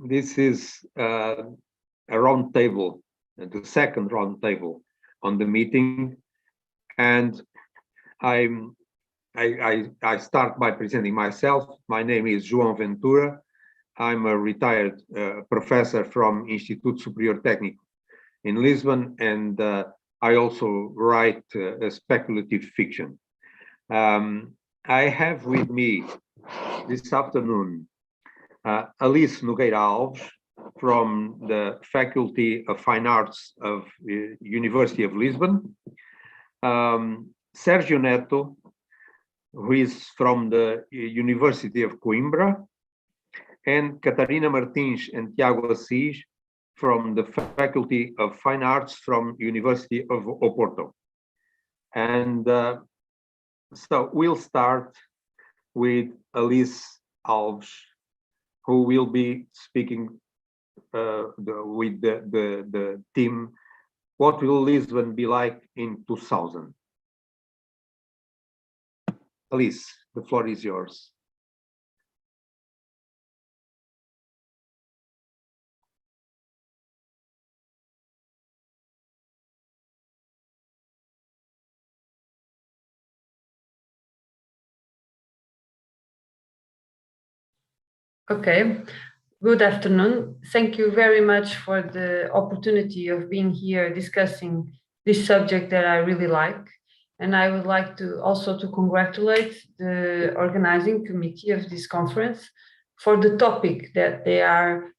this is a round table, the second round table on the meeting, and I start by presenting myself. My name is João Ventura. I'm a retired professor from Instituto Superior Técnico in Lisbon, and I also write speculative fiction. I have with me this afternoon Alice Nogueira Alves from the Faculty of Fine Arts of the University of Lisbon, Sérgio Neto, who is from the University of Coimbra, and Catarina Martins and Tiago Assis from the Faculty of Fine Arts from University of Oporto. And so we'll start with Alice Alves, who will be speaking with the team, What Will Lisbon Be Like in 2000? Alice, the floor is yours. Okay, good afternoon. Thank you very much for the opportunity of being here discussing this subject that I really like. And I would like to also to congratulate the organizing committee of this conference for the topic that they are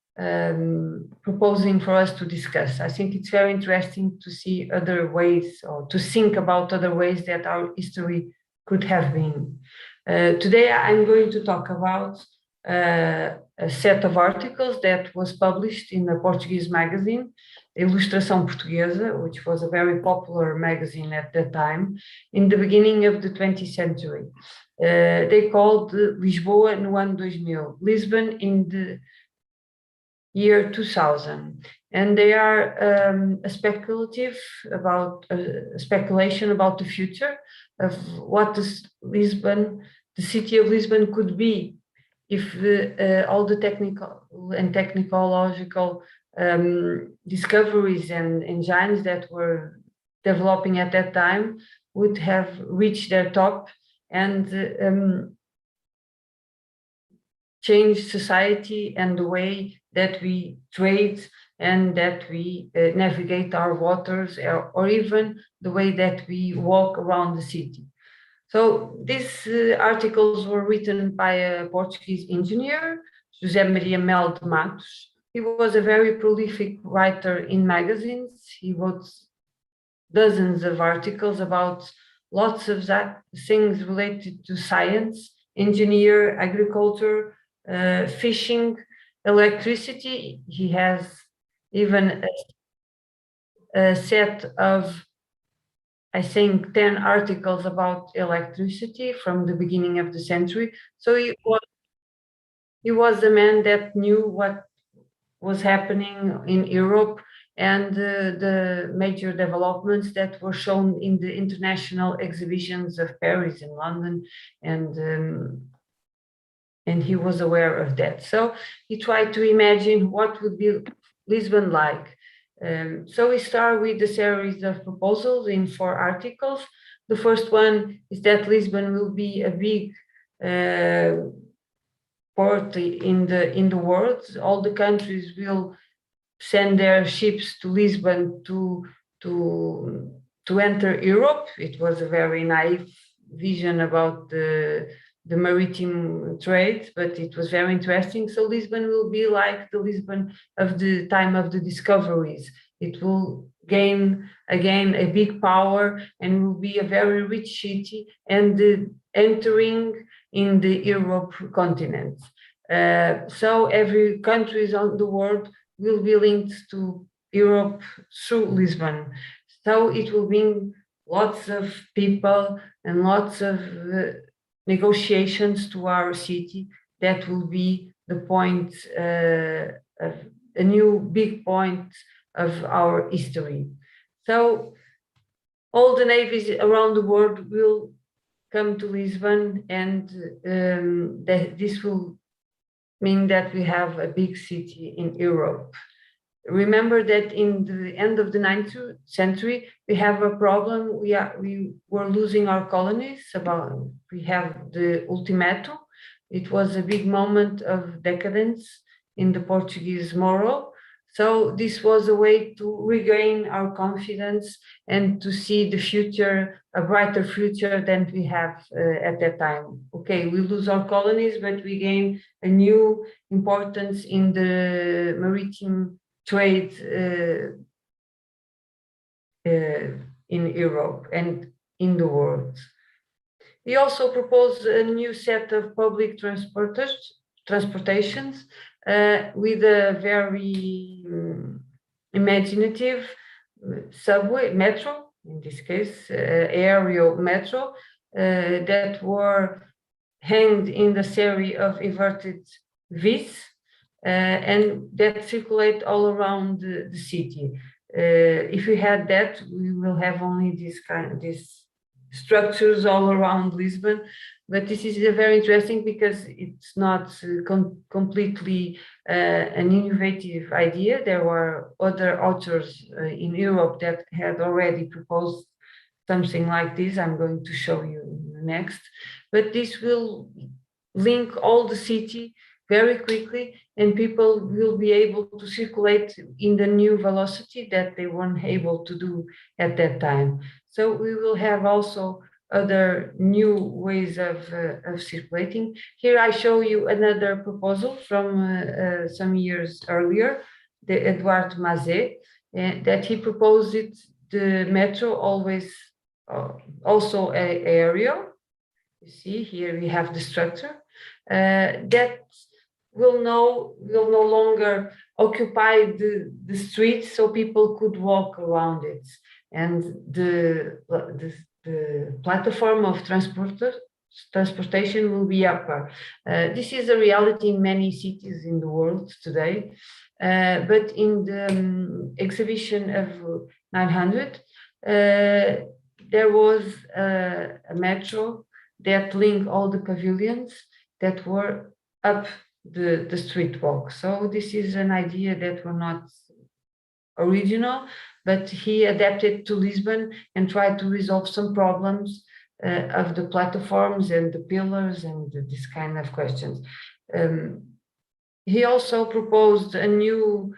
proposing for us to discuss. I think it's very interesting to see other ways, or to think about other ways that our history could have been. Today I'm going to talk about a set of articles that was published in a Portuguese magazine, Ilustração Portuguesa, which was a very popular magazine at that time, in the beginning of the 20th century. They called Lisboa no ano 2000, Lisbon in the year 2000. And they are a speculation about the future of what Lisbon, the city of Lisbon could be if all the technical and technological discoveries and engines that were developing at that time would have reached their top and changed society and the way that we trade and that we navigate our waters, or even the way that we walk around the city. So these articles were written by a Portuguese engineer, José Maria Mello de Matos. He was a very prolific writer in magazines. He wrote dozens of articles about lots of things related to science, engineer, agriculture, fishing, electricity. He has even a set of, I think, 10 articles about electricity from the beginning of the century. So he was a man that knew what was happening in Europe and the major developments that were shown in the international exhibitions of Paris and London, and he was aware of that. So he tried to imagine what would be Lisbon like. So we start with a series of proposals in 4 articles. The first one is that Lisbon will be a big port in the world. All the countries will send their ships to Lisbon to enter Europe. It was a very naive vision about the maritime trade, but it was very interesting. So Lisbon will be like the Lisbon of the time of the discoveries. It will gain again a big power and will be a very rich city and entering in the Europe continent. So every country on the world will be linked to Europe through Lisbon. So it will bring lots of people and lots of negotiations to our city. That will be the point, of a new big point of our history. So all the navies around the world will come to Lisbon, and this will meaning that we have a big city in Europe. Remember that in the end of the 19th century, we have a problem. We were losing our colonies. We have the ultimatum. It was a big moment of decadence in the Portuguese moral. So this was a way to regain our confidence and to see the future, a brighter future than we have at that time. Okay, we lose our colonies, but we gain a new importance in the maritime trade in Europe and in the world. He also proposed a new set of public transportations with a very imaginative subway, metro, in this case, aerial metro, that were hanged in the series of inverted V's and that circulate all around the city. If we had that, we will have only these structures all around Lisbon, but this is very interesting because it's not completely an innovative idea. There were other authors in Europe that had already proposed something like this. I'm going to show you in the next, but this will link all the city very quickly, and people will be able to circulate in the new velocity that they weren't able to do at that time. So we will have also other new ways of circulating. Here I show you another proposal from some years earlier, the Edouard Mazet, that he proposed the metro always also aerial. You see here we have the structure that will no longer occupy the streets, so people could walk around it, and the platform of transportation will be upper. This is a reality in many cities in the world today, but in the exhibition of 900, there was a metro that linked all the pavilions that were up the street walk. So this is an idea that were not original, but he adapted to Lisbon and tried to resolve some problems of the platforms and the pillars and this kind of questions. He also proposed a new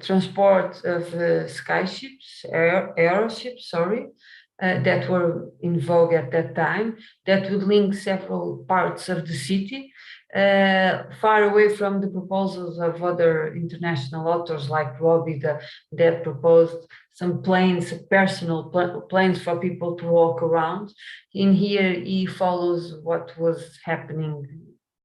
transport of skyships, aeroships, sorry, that were in vogue at that time, that would link several parts of the city, far away from the proposals of other international authors like Robbie that proposed some planes, personal planes for people to walk around. In here, he follows what was happening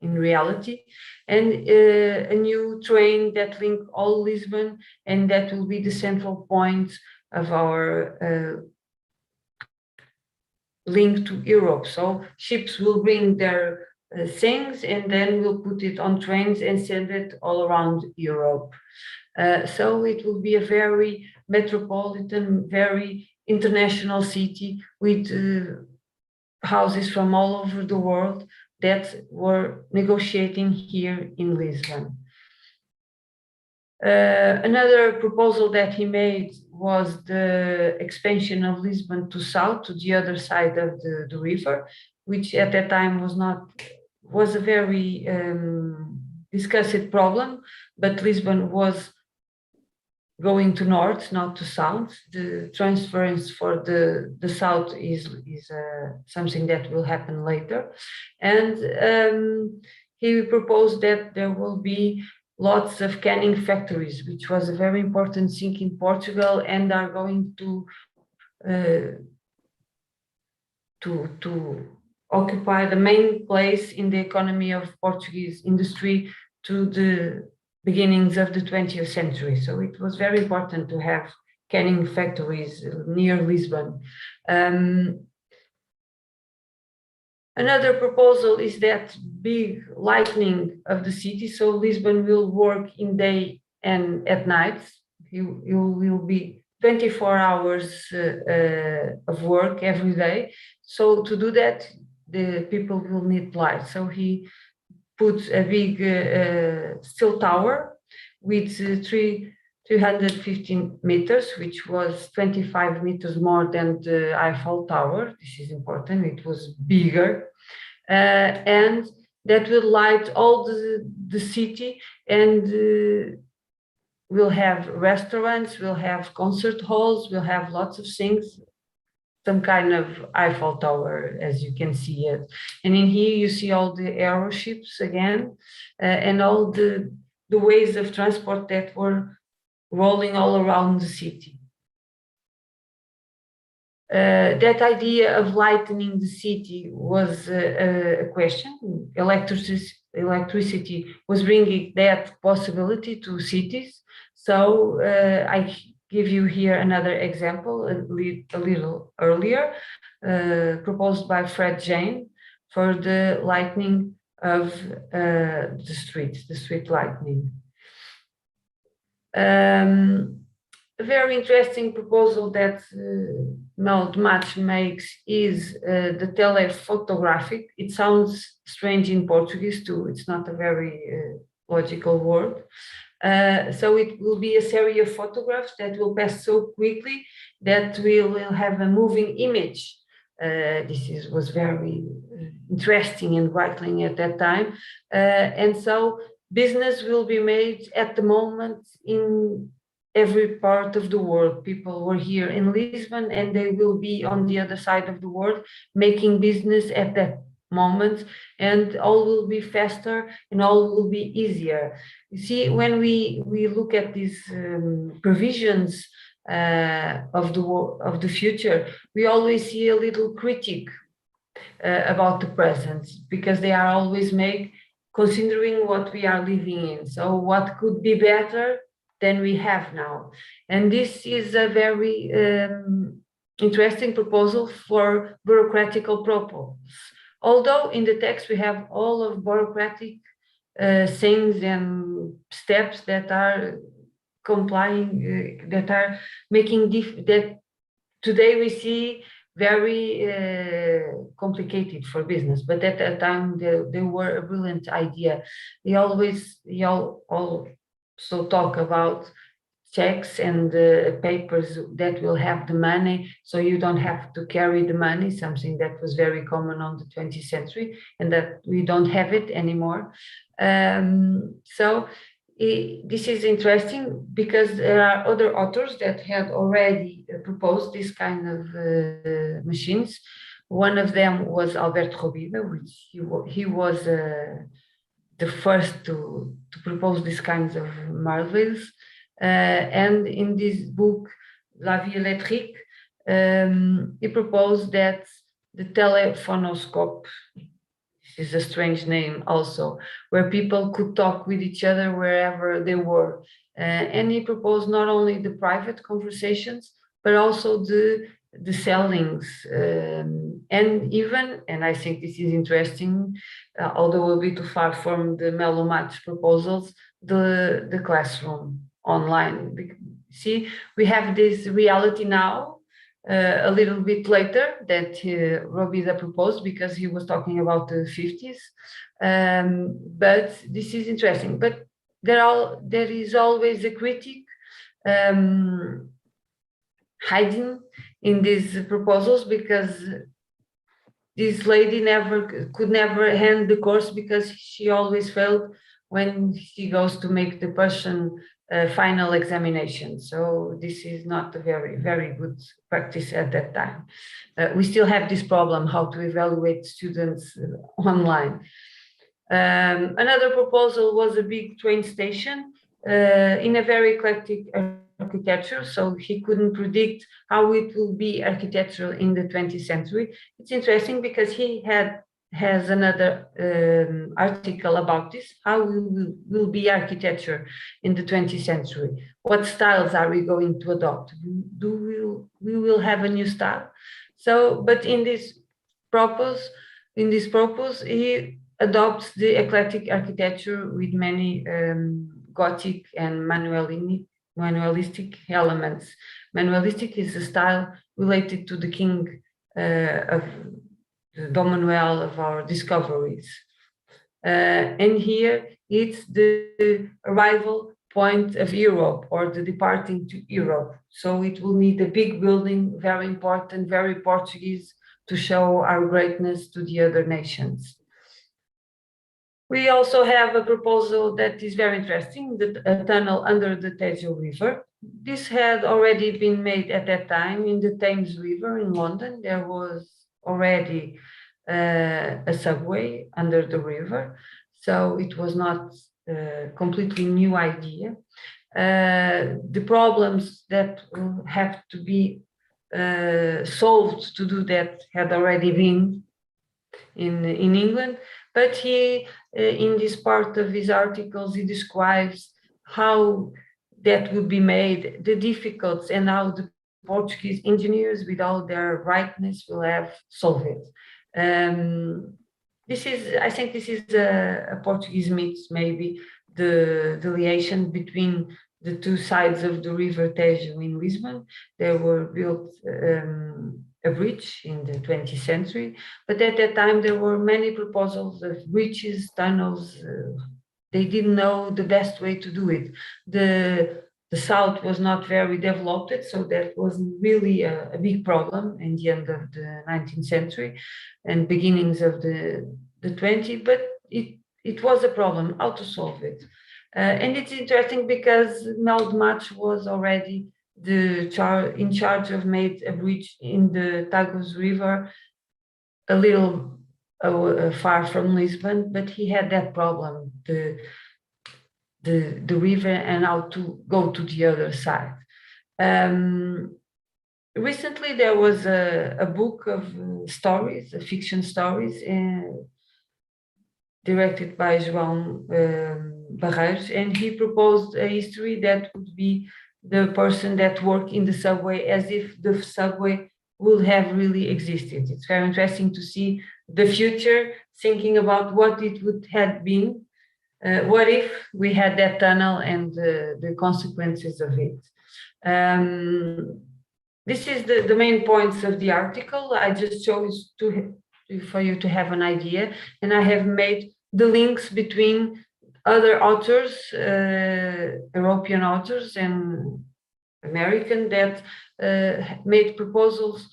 in reality, and a new train that link all Lisbon, and that will be the central point of our link to Europe. So ships will bring their things and then we'll put it on trains and send it all around Europe. So it will be a very metropolitan, very international city with houses from all over the world that were negotiating here in Lisbon. Another proposal that he made was the expansion of Lisbon to south, to the other side of the river, which at that time was a very discussed problem, but Lisbon was going to north, not to south. The transference for the south is something that will happen later. And he proposed that there will be lots of canning factories, which was a very important thing in Portugal, and are going to occupy the main place in the economy of Portuguese industry to the beginnings of the 20th century. So it was very important to have canning factories near Lisbon. Another proposal is that big lightening of the city. So Lisbon will work in day and at night. You will be 24 hours of work every day. So to do that, the people will need light. So he put a big steel tower with 315 meters, which was 25 meters more than the Eiffel Tower. This is important, it was bigger. And that will light all the city, and we'll have restaurants, we'll have concert halls, we'll have lots of things, some kind of Eiffel Tower, as you can see it. And in here you see all the aeroships again, and all the ways of transport that were rolling all around the city. That idea of lightening the city was a question. Electricity was bringing that possibility to cities. So I give you here another example, a little earlier, proposed by Fred Jane for the lightning of the street lightning. A very interesting proposal that Mello de Matos makes is the telephotographic. It sounds strange in Portuguese too. It's not a very logical word. So it will be a series of photographs that will pass so quickly that we will have a moving image. This was very interesting and vital at that time. And so business will be made at the moment in every part of the world. People were here in Lisbon and they will be on the other side of the world making business at that moment, and all will be faster and all will be easier. You see, when we look at these provisions of the future, we always see a little critique about the present, because they are always made considering what we are living in. So what could be better than we have now? And this is a very interesting proposal for bureaucratical proposals. Although in the text we have all of bureaucratic things and steps that are complying, that are making that today we see very complicated for business, but at that time they were a brilliant idea. They also talk about checks and papers that will have the money, so you don't have to carry the money, something that was very common on the 20th century and that we don't have it anymore. This is interesting because there are other authors that had already proposed this kind of machines. One of them was Alberto Robida, which he was the first to propose these kinds of marvels. And in this book, La Vie électrique, he proposed that the telephonoscope, this is a strange name also, where people could talk with each other wherever they were. And he proposed not only the private conversations, but also the sellings, and even, and I think this is interesting, although a bit too far from the Mello de Matos proposals, the classroom online. See, we have this reality now, a little bit later that Robida proposed, because he was talking about the 50s. But this is interesting. But there is always a critic hiding in these proposals, because this lady could never hand the course, because she always failed when she goes to make the person final examination. So this is not a very, very good practice at that time. We still have this problem, how to evaluate students online. Another proposal was a big train station in a very eclectic architecture, so he couldn't predict how it will be architectural in the 20th century. It's interesting because he has another article about this, how will be architecture in the 20th century. What styles are we going to adopt? We will have a new style. So, but in this purpose, he adopts the eclectic architecture with many Gothic and manualistic elements. Manualistic is a style related to the king of manual of our discoveries. And here it's the arrival point of Europe, or the departing to Europe. So it will need a big building, very important, very Portuguese, to show our greatness to the other nations. We also have a proposal that is very interesting, a tunnel under the Tejo River. This had already been made at that time in the Thames River in London. There was already a subway under the river, so it was not a completely new idea. The problems that will have to be solved to do that had already been in England, but he, in this part of his articles, he describes how that would be made, the difficulties, and how the Portuguese engineers, with all their rightness, will have solved it. I think this is a Portuguese myth, maybe the liaison between the two sides of the River Tejo in Lisbon. They were built a bridge in the 20th century, but at that time there were many proposals of bridges, tunnels. They didn't know the best way to do it. The south was not very developed, so that was really a big problem in the end of the 19th century and beginnings of the 20th, but it was a problem, how to solve it. And it's interesting because Mello de Matos was already in charge of made a bridge in the Tagus River, a little far from Lisbon, but he had that problem, the river and how to go to the other side. Recently, there was a book of stories, fiction stories, directed by João Barreiros, and he proposed a history that would be the person that worked in the subway as if the subway would have really existed. It's very interesting to see the future, thinking about what it would have been. What if we had that tunnel and the consequences of it? This is the main points of the article. I just chose for you to have an idea, and I have made the links between other authors, European authors and American, that made proposals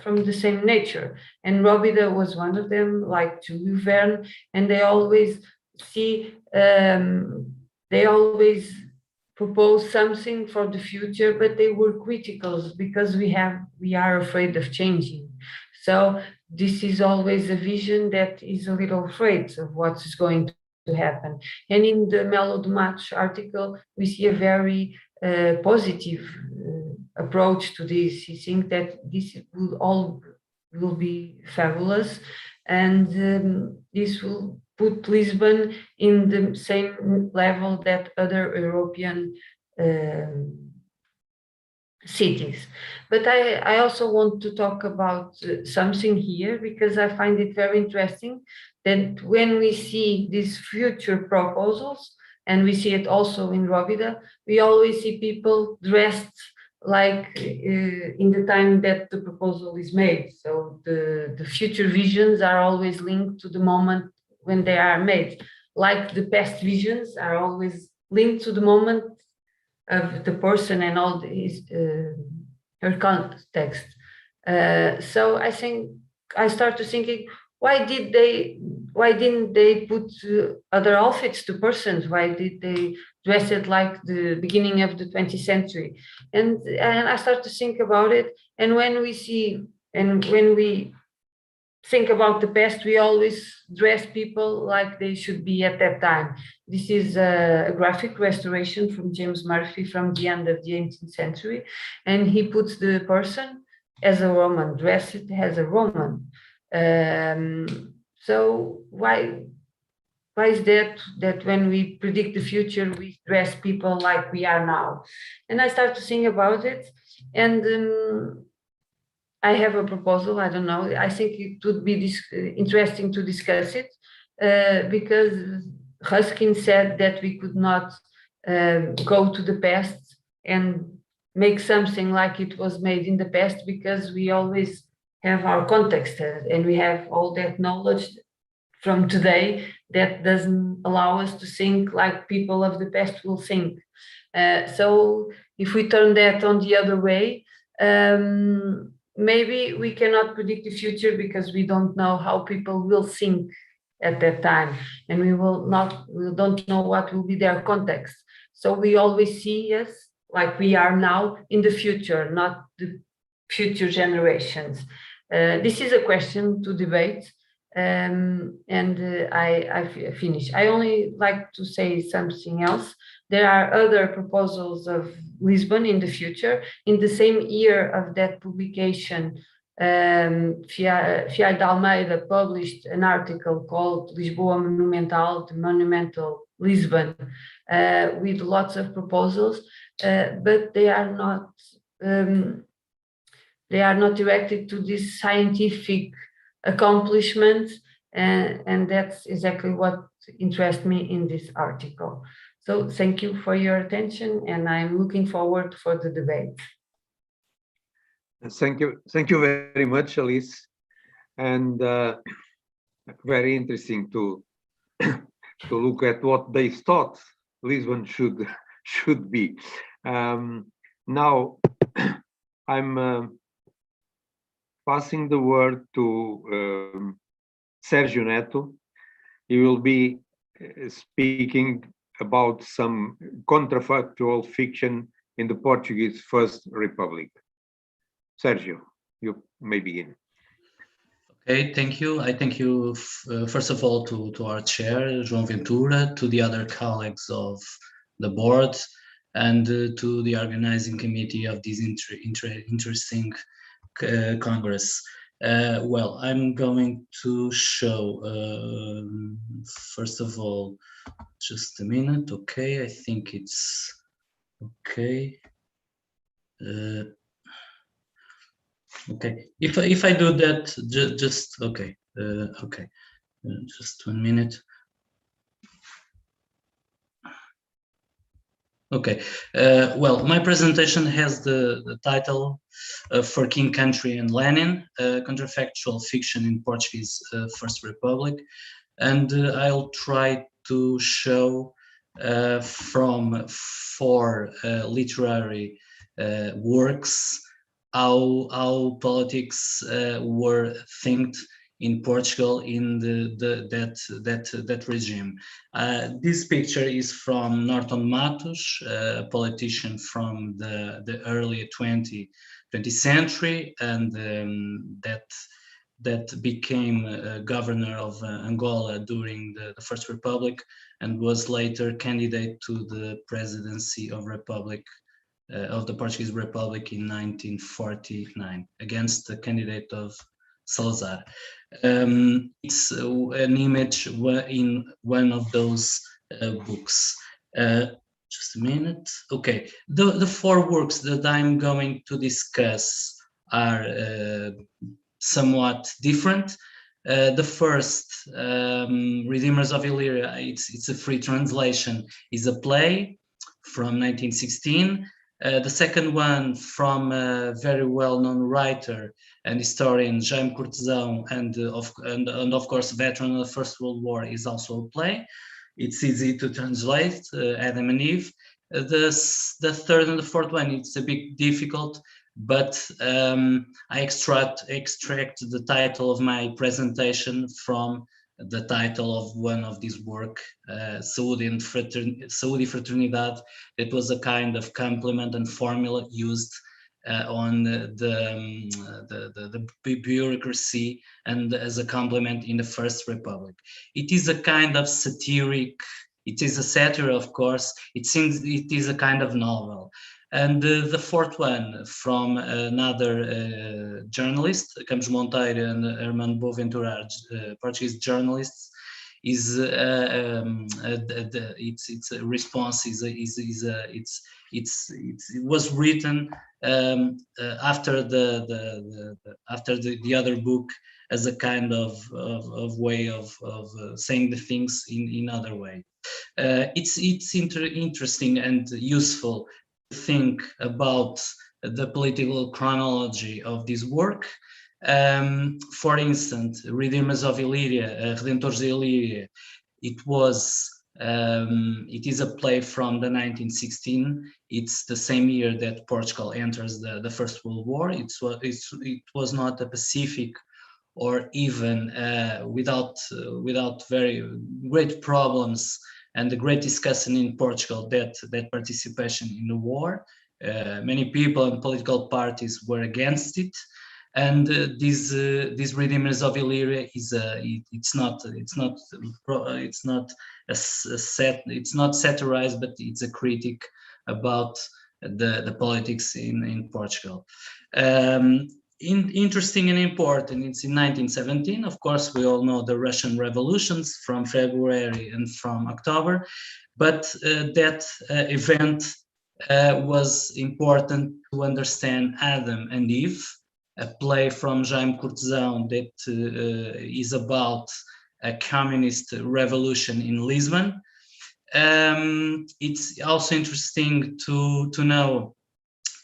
from the same nature. And Robida was one of them, like Jules Verne, and they always propose something for the future, but they were critical because we are afraid of changing. So this is always a vision that is a little afraid of what is going to happen. And in the Mello de Matos article, we see a very positive approach to this. He thinks that this will be fabulous, and this will put Lisbon in the same level that other European cities. But I also want to talk about something here, because I find it very interesting that when we see these future proposals, and we see it also in Robida, we always see people dressed like in the time that the proposal is made. So the future visions are always linked to the moment when they are made, like the past visions are always linked to the moment of the person and all her context. So I think I started thinking, why didn't they put other outfits to persons? Why did they dress it like the beginning of the 20th century? And I started to think about it. And when we think about the past, we always dress people like they should be at that time. This is a graphic restoration from James Murphy from the end of the 18th century. And he puts the person as a Roman, dressed as a Roman. So why is that when we predict the future, we dress people like we are now? And I start to think about it, and I have a proposal. I don't know. I think it would be interesting to discuss it, because Ruskin said that we could not go to the past and make something like it was made in the past, because we always have our context and we have all that knowledge from today that doesn't allow us to think like people of the past will think. So if we turn that on the other way, maybe we cannot predict the future because we don't know how people will think at that time, and we don't know what will be their context. So we always see us like we are now in the future, not the future generations. This is a question to debate, and I finish. I only like to say something else. There are other proposals of Lisbon in the future. In the same year of that publication, Fialho de Almeida published an article called Lisboa Monumental, the Monumental Lisbon, with lots of proposals, but they are not directed to this scientific accomplishments, and that's exactly what interests me in this article. So thank you for your attention, and I'm looking forward for the debate. Thank you very much, Alice, and very interesting to look at what they thought Lisbon should be. Now I'm passing the word to Sérgio Neto. He will be speaking about some contrafactual fiction in the Portuguese First Republic. Sérgio, you may begin. Okay, thank you. I thank you, first of all, to our chair, João Ventura, to the other colleagues of the board, and to the organizing committee of this interesting Congress. Well, I'm going to show, first of all, just a minute. Okay, I think it's okay. Okay, if I do that, just okay, okay, just 1 minute. Okay, well, my presentation has the title For King, Country and Lenin, Contrafactual Fiction in Portuguese First Republic, and I'll try to show from 4 literary works how politics were thinked in Portugal in that regime. This picture is from Norton Matos, a politician from the early 20th century, and that became governor of Angola during the First Republic, and was later candidate to the presidency of the Portuguese Republic in 1949 against the candidate of Salazar. It's an image in one of those books. Just a minute. Okay, the 4 works that I'm going to discuss are somewhat different. The first, Redeemers of Illyria, it's a free translation, is a play from 1916. The second one, from a very well-known writer and historian, Jaime Cortesão, and of course veteran of the First World War, is also a play. It's easy to translate, Adam and Eve. The third and the fourth one, it's a bit difficult, but I extract the title of my presentation from the title of one of these work, Saúde e Fraternidade. It was a kind of complement and formula used on the bureaucracy and as a complement in the First Republic. It is a kind of satiric, it is a satire, of course, it is a kind of novel. And the fourth one, from another journalist, Campos Monteiro and Herman Boaventura, Portuguese journalists, is its response it was written after the other book, as a kind of way of saying the things in other way. It's interesting and useful to think about the political chronology of this work, For instance, Redeemers of Illyria, Redentores de Illyria, it is a play from the 1916. It's the same year that Portugal enters the First World War. It was not a Pacific or even without very great problems and the great discussion in Portugal that participation in the war. Many people and political parties were against it, and these Redeemers of Illyria it's not satirized, but it's a critic about the politics in Portugal. Interesting and important, it's in 1917. Of course, we all know the Russian revolutions from February and from October, but that event was important to understand Adam and Eve, a play from Jaime Cortesão that is about a communist revolution in Lisbon. It's also interesting to know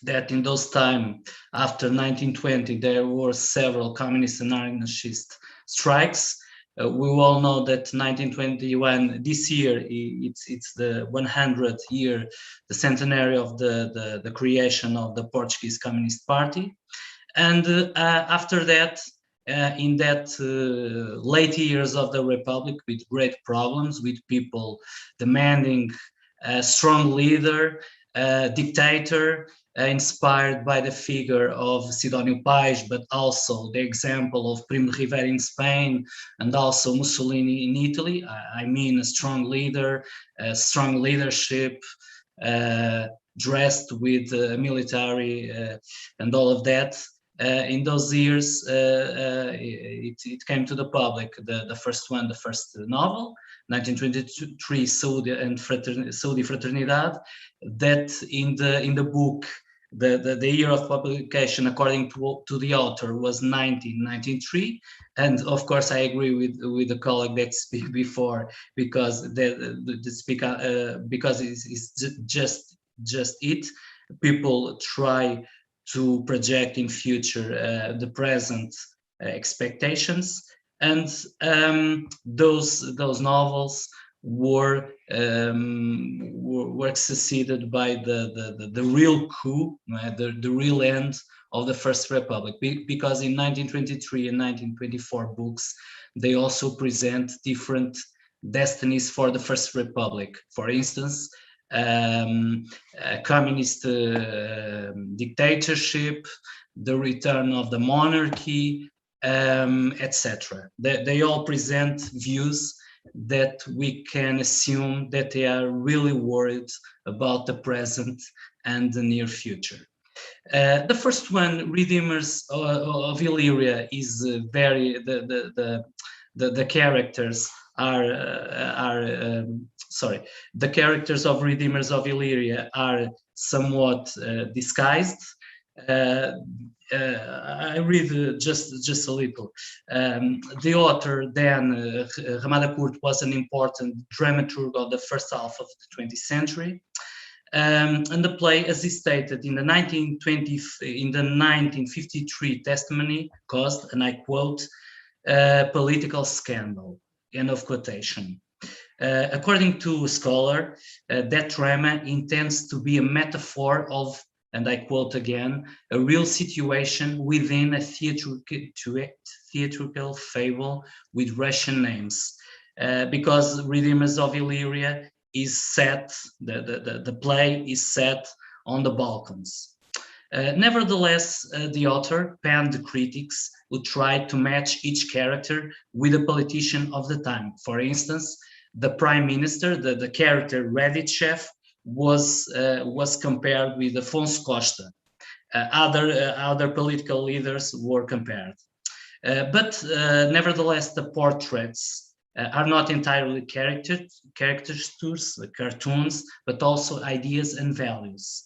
that in those times, after 1920, there were several communist and anarchist strikes. We all know that 1921, this year, it's the 100th year, the centenary of the creation of the Portuguese Communist Party. And after that, in that late years of the Republic, with great problems, with people demanding a strong leader, a dictator, inspired by the figure of Sidónio Pais, but also the example of Primo de Rivera in Spain, and also Mussolini in Italy. I mean, a strong leader, a strong leadership, dressed with military and all of that. In those years, it came to the public, the first novel, 1923, Saúde e Fraternidade, that in the book, the year of publication, according to the author, was 1993. And of course, I agree with the colleague that speak before, because because it's just it. People try to project in future the present expectations, and those novels were succeeded by the real coup, the real end of the First Republic, because in 1923 and 1924 books, they also present different destinies for the First Republic. For instance, a communist dictatorship, the return of the monarchy, etc. They all present views that we can assume that they are really worried about the present and the near future. The first one, Redeemers of Illyria, is very the characters the characters of Redeemers of Illyria are somewhat disguised. I read just a little. The author, then, Ramada Curto, was an important dramaturg of the first half of the 20th century. And the play, as he stated in the 1953 testimony, caused, and I quote, political scandal, end of quotation. According to a scholar, that drama intends to be a metaphor of, and I quote again, a real situation within a theatrical fable with Russian names, because Redeemers of Illyria is set, the play is set on the Balkans. Nevertheless, the author panned the critics who tried to match each character with a politician of the time. For instance, the prime minister, the character Radichev, was compared with Afonso Costa. Other political leaders were compared. But nevertheless, the portraits are not entirely caricatures, cartoons, but also ideas and values.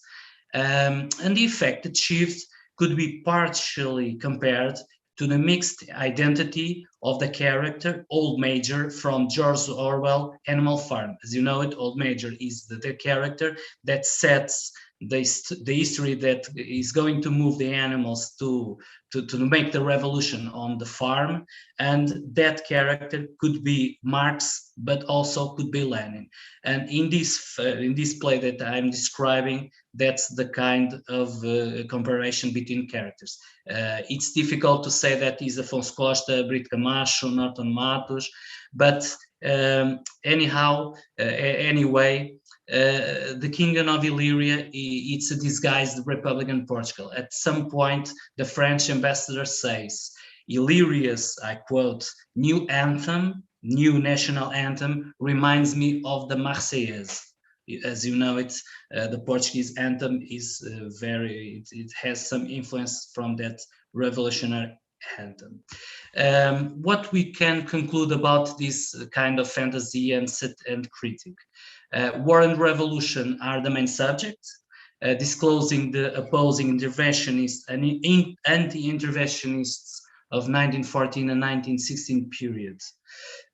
And the effect achieved could be partially compared to the mixed identity of the character Old Major from George Orwell, Animal Farm. As you know it, Old Major is the character that sets the history that is going to move the animals to make the revolution on the farm, and that character could be Marx, but also could be Lenin. And in this play that I'm describing, that's the kind of comparison between characters. It's difficult to say that is Afonso Costa, Brito Camacho, Norton Matos, but anyway, the Kingdom of Illyria, it's a disguised Republican Portugal. At some point, the French ambassador says, Illyria's, I quote, new national anthem reminds me of the Marseillaise. As you know, it's the Portuguese anthem is it has some influence from that revolutionary anthem. What we can conclude about this kind of fantasy and critique. War and revolution are the main subjects, disclosing the opposing interventionists and anti-interventionists of 1914 and 1916 periods.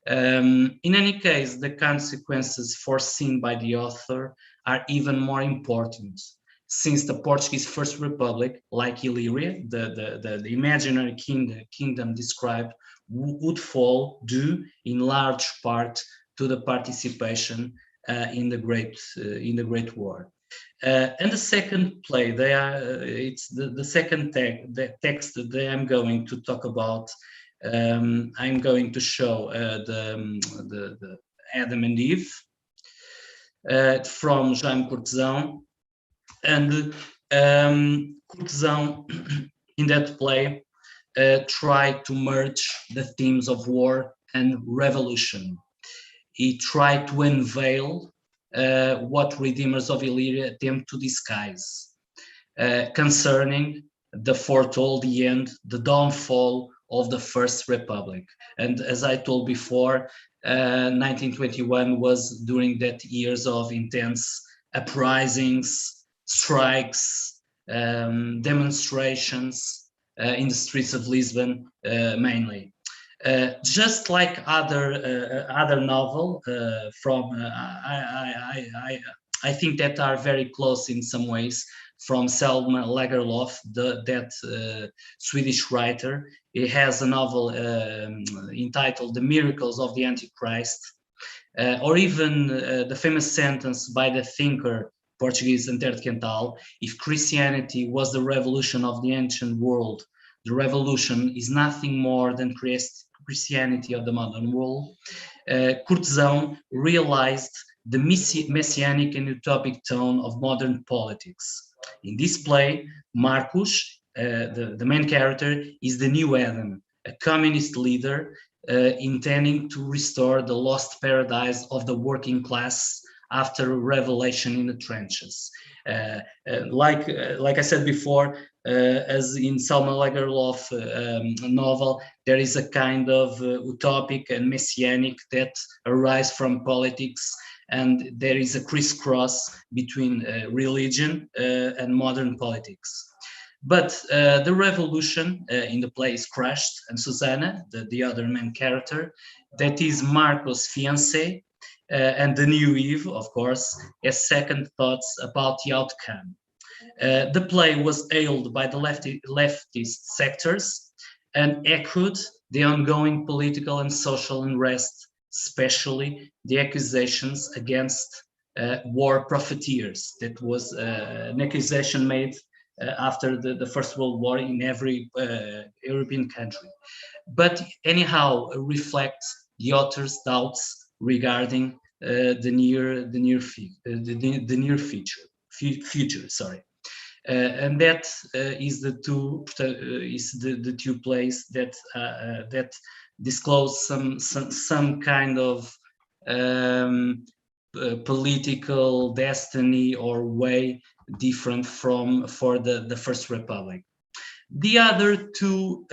In any case, the consequences foreseen by the author are even more important, since the Portuguese First Republic, like Illyria, the imaginary kingdom described, would fall due in large part to the participation in the Great War. And the second play, it's the second text that I'm going to talk about. I'm going to show the Adam and Eve from Jaime Cortesão. And Cortesão, in that play, tried to merge the themes of war and revolution. He tried to unveil what Redeemers of Illyria attempt to disguise, concerning the foretold end, the downfall of the First Republic. And as I told before, 1921 was during that years of intense uprisings, strikes, demonstrations in the streets of Lisbon, mainly. Just like other novel from I think that are very close in some ways from Selma Lagerlöf, that Swedish writer. He has a novel entitled "The Miracles of the Antichrist," or even the famous sentence by the thinker Portuguese Humberto Quental: "If Christianity was the revolution of the ancient world, the revolution is nothing more than Christianity of the modern world." Cortesão realized the messianic and utopic tone of modern politics. In this play, Marcos, the main character, is the new Adam, a communist leader intending to restore the lost paradise of the working class after a revelation in the trenches. Like I said before, as in Selma Lagerlöf novel, there is a kind of utopic and messianic that arise from politics, and there is a crisscross between religion and modern politics. But the revolution in the play is crushed, and Susanna, the other main character, that is Marcos' fiancée, and the new Eve, of course, has second thoughts about the outcome. The play was hailed by the leftist sectors and echoed the ongoing political and social unrest, especially the accusations against war profiteers. That was an accusation made after the First World War in every European country. But anyhow, reflects the author's doubts regarding the near future. Sorry. And that is the two plays that disclose some kind of political destiny or way different for the First Republic. The other two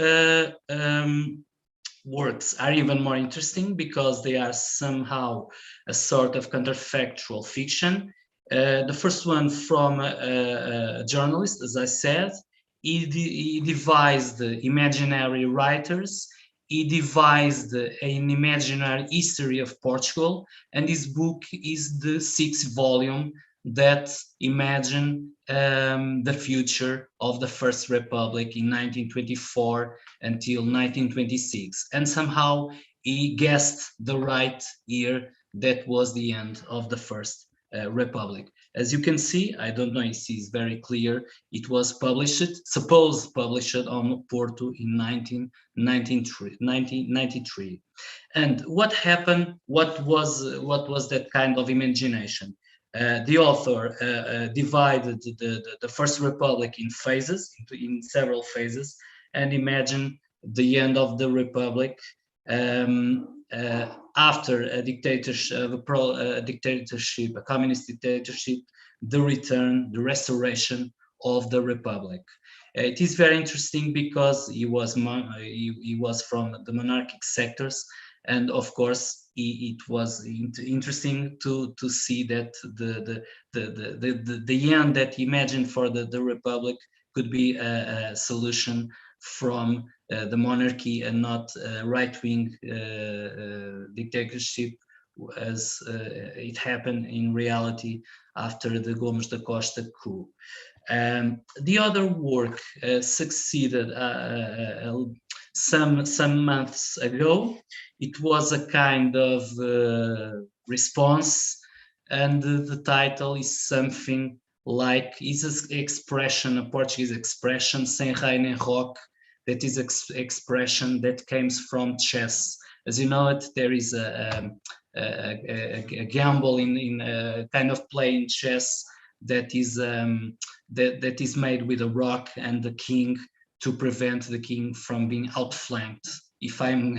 works are even more interesting because they are somehow a sort of counterfactual fiction. The first one from a journalist, as I said. He devised imaginary writers. He devised an imaginary history of Portugal, and this book is the 6th volume that imagine the future of the First Republic in 1924 until 1926. And somehow he guessed the right year that was the end of the First Republic. As you can see, I don't know if it is very clear, it was supposed published on Porto in 1993. And what happened? What was that kind of imagination? The author divided the First Republic in phases, in several phases, and imagined the end of the Republic after a dictatorship, a communist dictatorship, the return, the restoration of the Republic. It is very interesting because he was from the monarchic sectors, and of course it was interesting to see that the end that he imagined for the Republic could be a solution from the monarchy and not right-wing dictatorship, as it happened in reality after the Gomes da Costa coup. The other work succeeded some months ago. It was a kind of response, and the title is something like, is an expression, a Portuguese expression, sem rei nem roque, that is expression that comes from chess. As you know it, there is a gamble in a kind of play in chess that is that is made with a rock and the king to prevent the king from being outflanked. If I'm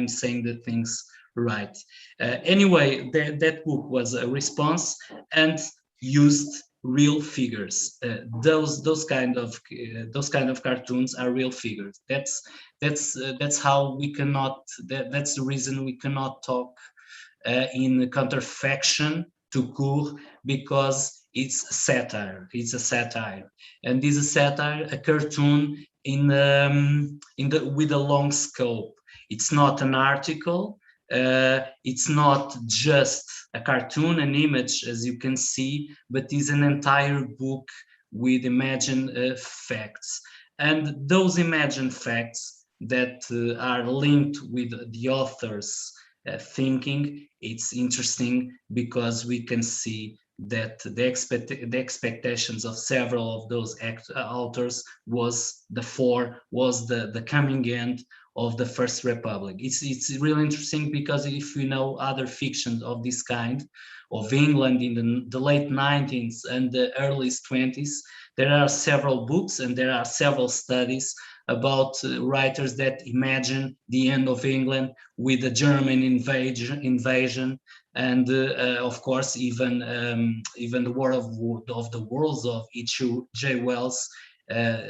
saying the things right. Anyway, that book was a response and used real figures. Those kind of cartoons are real figures. That's how we cannot. That's the reason we cannot talk in contrafaction to cour, because it's satire. It's a satire, and this is a satire, a cartoon with a long scope. It's not an article. It's not just a cartoon, an image, as you can see, but is an entire book with imagined facts. And those imagined facts that are linked with the author's thinking, it's interesting because we can see that the expectations of several of those authors was the coming end of the First Republic. It's really interesting because if we know other fictions of this kind, of England in the late 19th and the early 20s, there are several books and there are several studies about writers that imagine the end of England with the German invasion, and of course even the War of the Worlds of H.G. Wells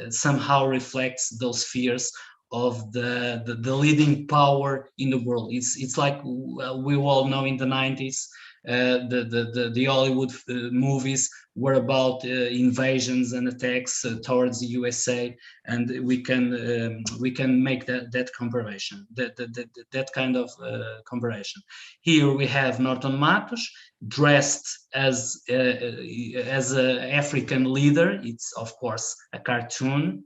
somehow reflects those fears of the leading power in the world. It's like we all know in the 90s, the Hollywood movies were about invasions and attacks towards the USA, and we can make that comparison, that kind of comparison. Here we have Mello Matos dressed as an African leader. It's of course a cartoon.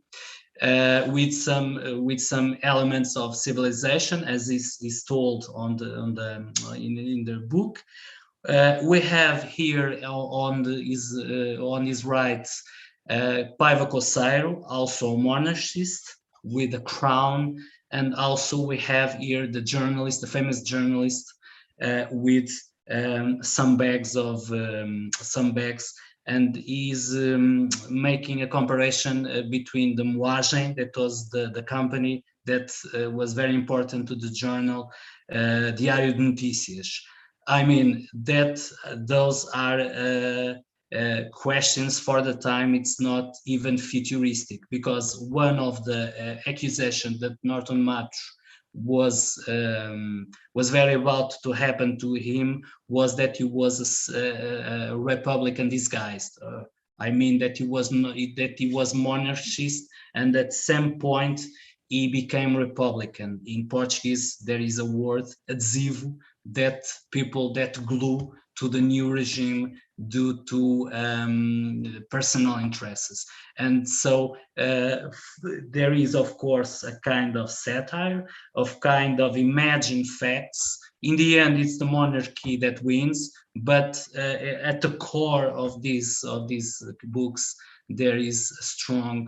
With some elements of civilization, as is told in the book. We have here on his right Paiva Coceiro, also a monarchist with a crown, and also we have here the famous journalist with some bags, and he's making a comparison between the Moagem, that was the company that was very important to the journal Diário de Notícias. I mean, that those are questions for the time. It's not even futuristic, because one of the accusations that Mello Matos was very about to happen to him was that he was a Republican disguised. I mean that he was monarchist, and at some point he became Republican. In Portuguese, there is a word, adesivo, that people that glue to the new regime due to personal interests. And so there is, of course, a kind of satire, of kind of imagined facts. In the end, it's the monarchy that wins, but at the core of these books, there is a strong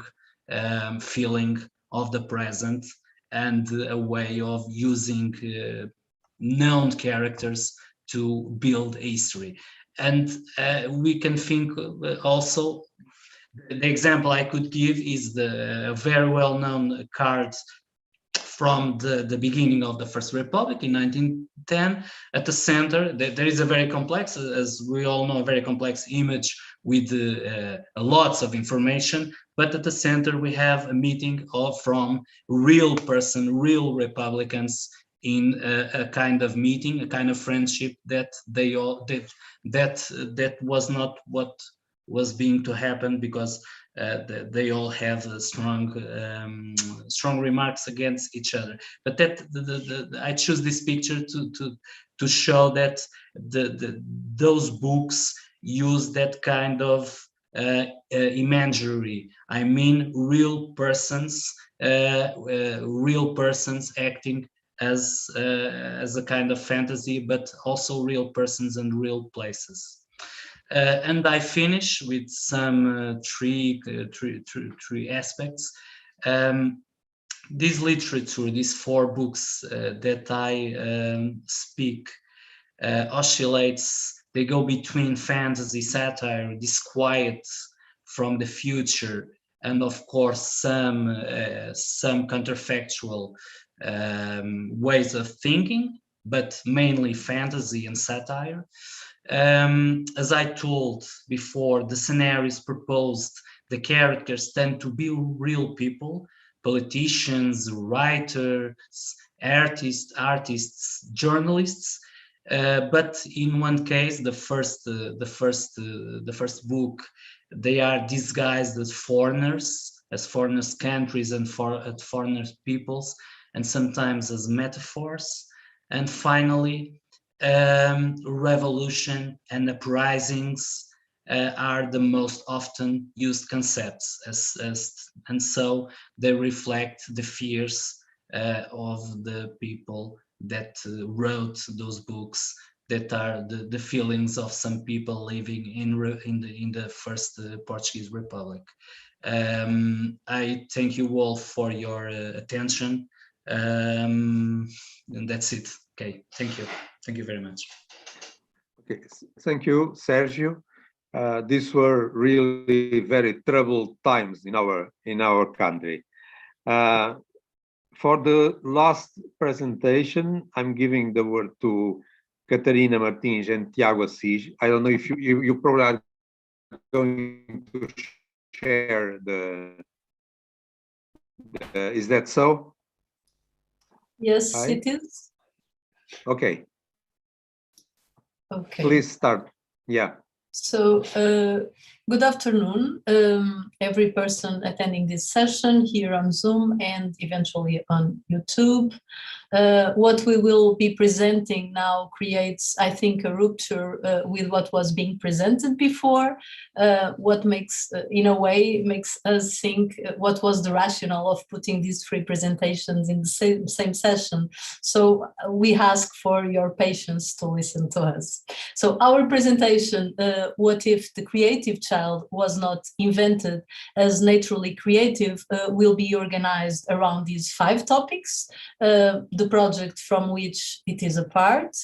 feeling of the present and a way of using known characters to build history. And we can think also, the example I could give is the very well-known card from the beginning of the First Republic in 1910. At the center, there is a very complex, as we all know, a very complex image with lots of information. But at the center, we have a meeting from real Republicans in a kind of meeting, a kind of friendship that they all that was not what was being to happen, because they all have strong remarks against each other. But I choose this picture to show that those books use that kind of imagery. I mean, real persons acting as a kind of fantasy, but also real persons and real places. And I finish with some three aspects. This literature, these 4 books that I speak, oscillates. They go between fantasy, satire, disquiet from the future, and of course some counterfactual ways of thinking, but mainly fantasy and satire. As I told before, the scenarios proposed, the characters tend to be real people, politicians, writers, artists, journalists. But in one case, the first book, they are disguised as foreigners, countries, and foreigners peoples, and sometimes as metaphors. And finally, revolution and uprisings are the most often used concepts, and so they reflect the fears of the people that wrote those books, that are the feelings of some people living in the first Portuguese Republic. I thank you all for your attention, and that's it. Okay, thank you very much. Okay, thank you, Sérgio. These were really very troubled times in our country. For the last presentation, I'm giving the word to Catarina Martins and Tiago Assis. I don't know if you probably are going to share the is that so? Yes, it is. Okay. Okay. Please start. Yeah. So, good afternoon, every person attending this session here on Zoom and eventually on YouTube. What we will be presenting now creates, I think, a rupture with what was being presented before, what makes, in a way, makes us think what was the rationale of putting these 3 presentations in the same session. So we ask for your patience to listen to us. So our presentation, What If the Creative Child Was Not Invented as Naturally Creative, will be organized around these 5 topics. The project from which it is a part,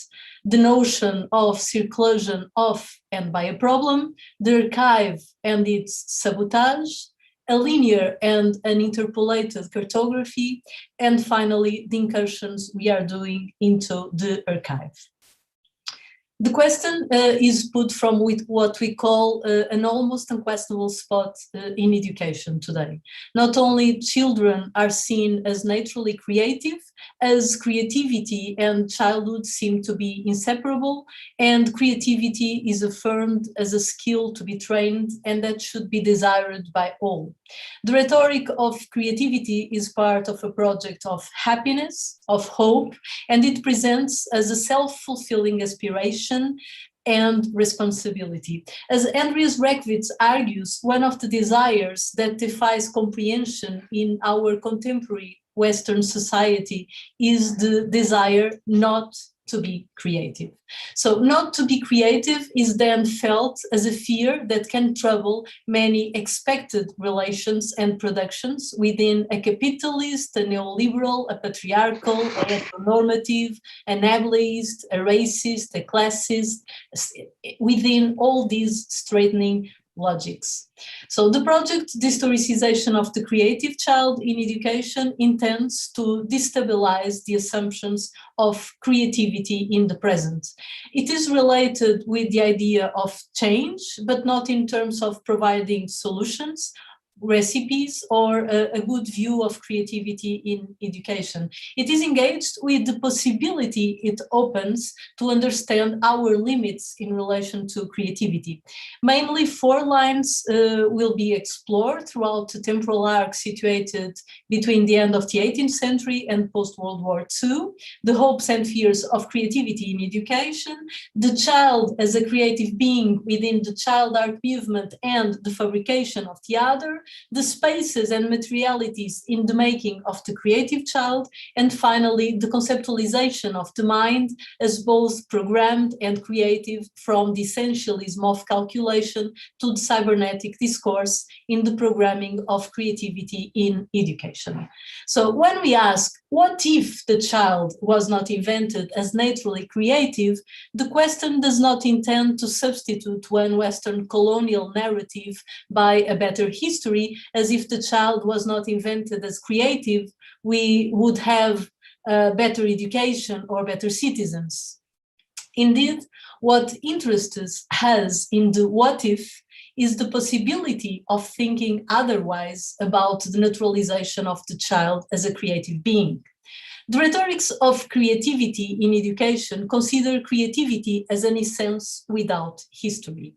the notion of circulation of and by a problem, the archive and its sabotage, a linear and an interpolated cartography, and finally the incursions we are doing into the archive. The question is put from with what we call an almost unquestionable spot in education today. Not only children are seen as naturally creative, as creativity and childhood seem to be inseparable, and creativity is affirmed as a skill to be trained and that should be desired by all. The rhetoric of creativity is part of a project of happiness, of hope, and it presents as a self-fulfilling aspiration and responsibility. As Andreas Reckwitz argues, one of the desires that defies comprehension in our contemporary Western society is the desire not to be creative. So not to be creative is then felt as a fear that can trouble many expected relations and productions within a capitalist, a neoliberal, a patriarchal, a heteronormative, an ableist, a racist, a classist, within all these straightening logics. So the project Dehistoricization of the Creative Child in Education intends to destabilize the assumptions of creativity in the present. It is related with the idea of change, but not in terms of providing solutions, recipes, or a good view of creativity in education. It is engaged with the possibility it opens to understand our limits in relation to creativity. Mainly 4 lines will be explored throughout the temporal arc situated between the end of the 18th century and post-World War II, the hopes and fears of creativity in education, the child as a creative being within the child art movement and the fabrication of the other, the spaces and materialities in the making of the creative child, and finally, the conceptualization of the mind as both programmed and creative, from the essentialism of calculation to the cybernetic discourse in the programming of creativity in education. So when we ask, what if the child was not invented as naturally creative, the question does not intend to substitute one Western colonial narrative by a better history, as if the child was not invented as creative, we would have better education or better citizens. Indeed, what interests us in the what if is the possibility of thinking otherwise about the naturalization of the child as a creative being. The rhetorics of creativity in education consider creativity as an essence without history.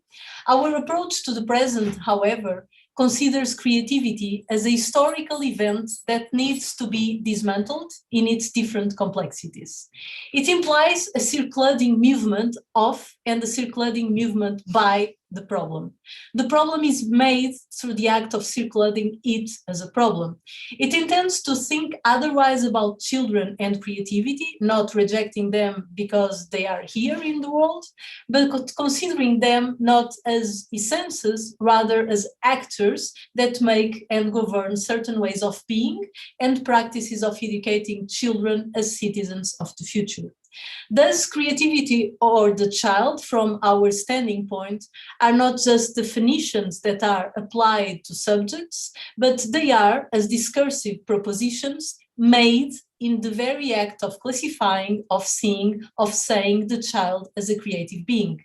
Our approach to the present, however, considers creativity as a historical event that needs to be dismantled in its different complexities. It implies a circulating movement of and a circulating movement by the problem. The problem is made through the act of circulating it as a problem. It intends to think otherwise about children and creativity, not rejecting them because they are here in the world, but considering them not as essences, rather as actors that make and govern certain ways of being and practices of educating children as citizens of the future. Thus, creativity or the child, from our standing point, are not just definitions that are applied to subjects, but they are, as discursive propositions, made in the very act of classifying, of seeing, of saying the child as a creative being.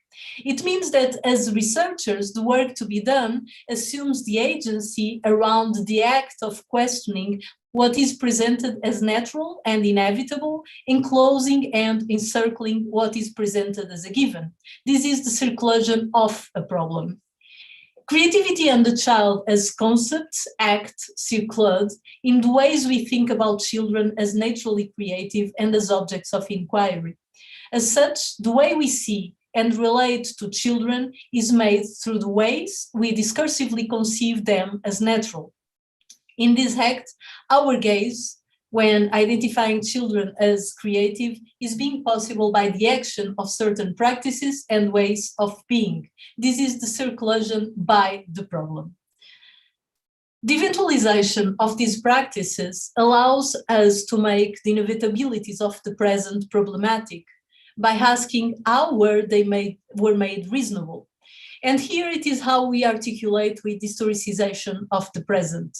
It means that as researchers, the work to be done assumes the agency around the act of questioning what is presented as natural and inevitable, enclosing and encircling what is presented as a given. This is the circulation of a problem. Creativity and the child as concepts act circulate in the ways we think about children as naturally creative and as objects of inquiry. As such, the way we see and relate to children is made through the ways we discursively conceive them as natural. In this act, our gaze, when identifying children as creative, is being possible by the action of certain practices and ways of being. This is the circulation by the problem. The eventualization of these practices allows us to make the inevitabilities of the present problematic by asking how were made reasonable. And here it is how we articulate with the historicization of the present.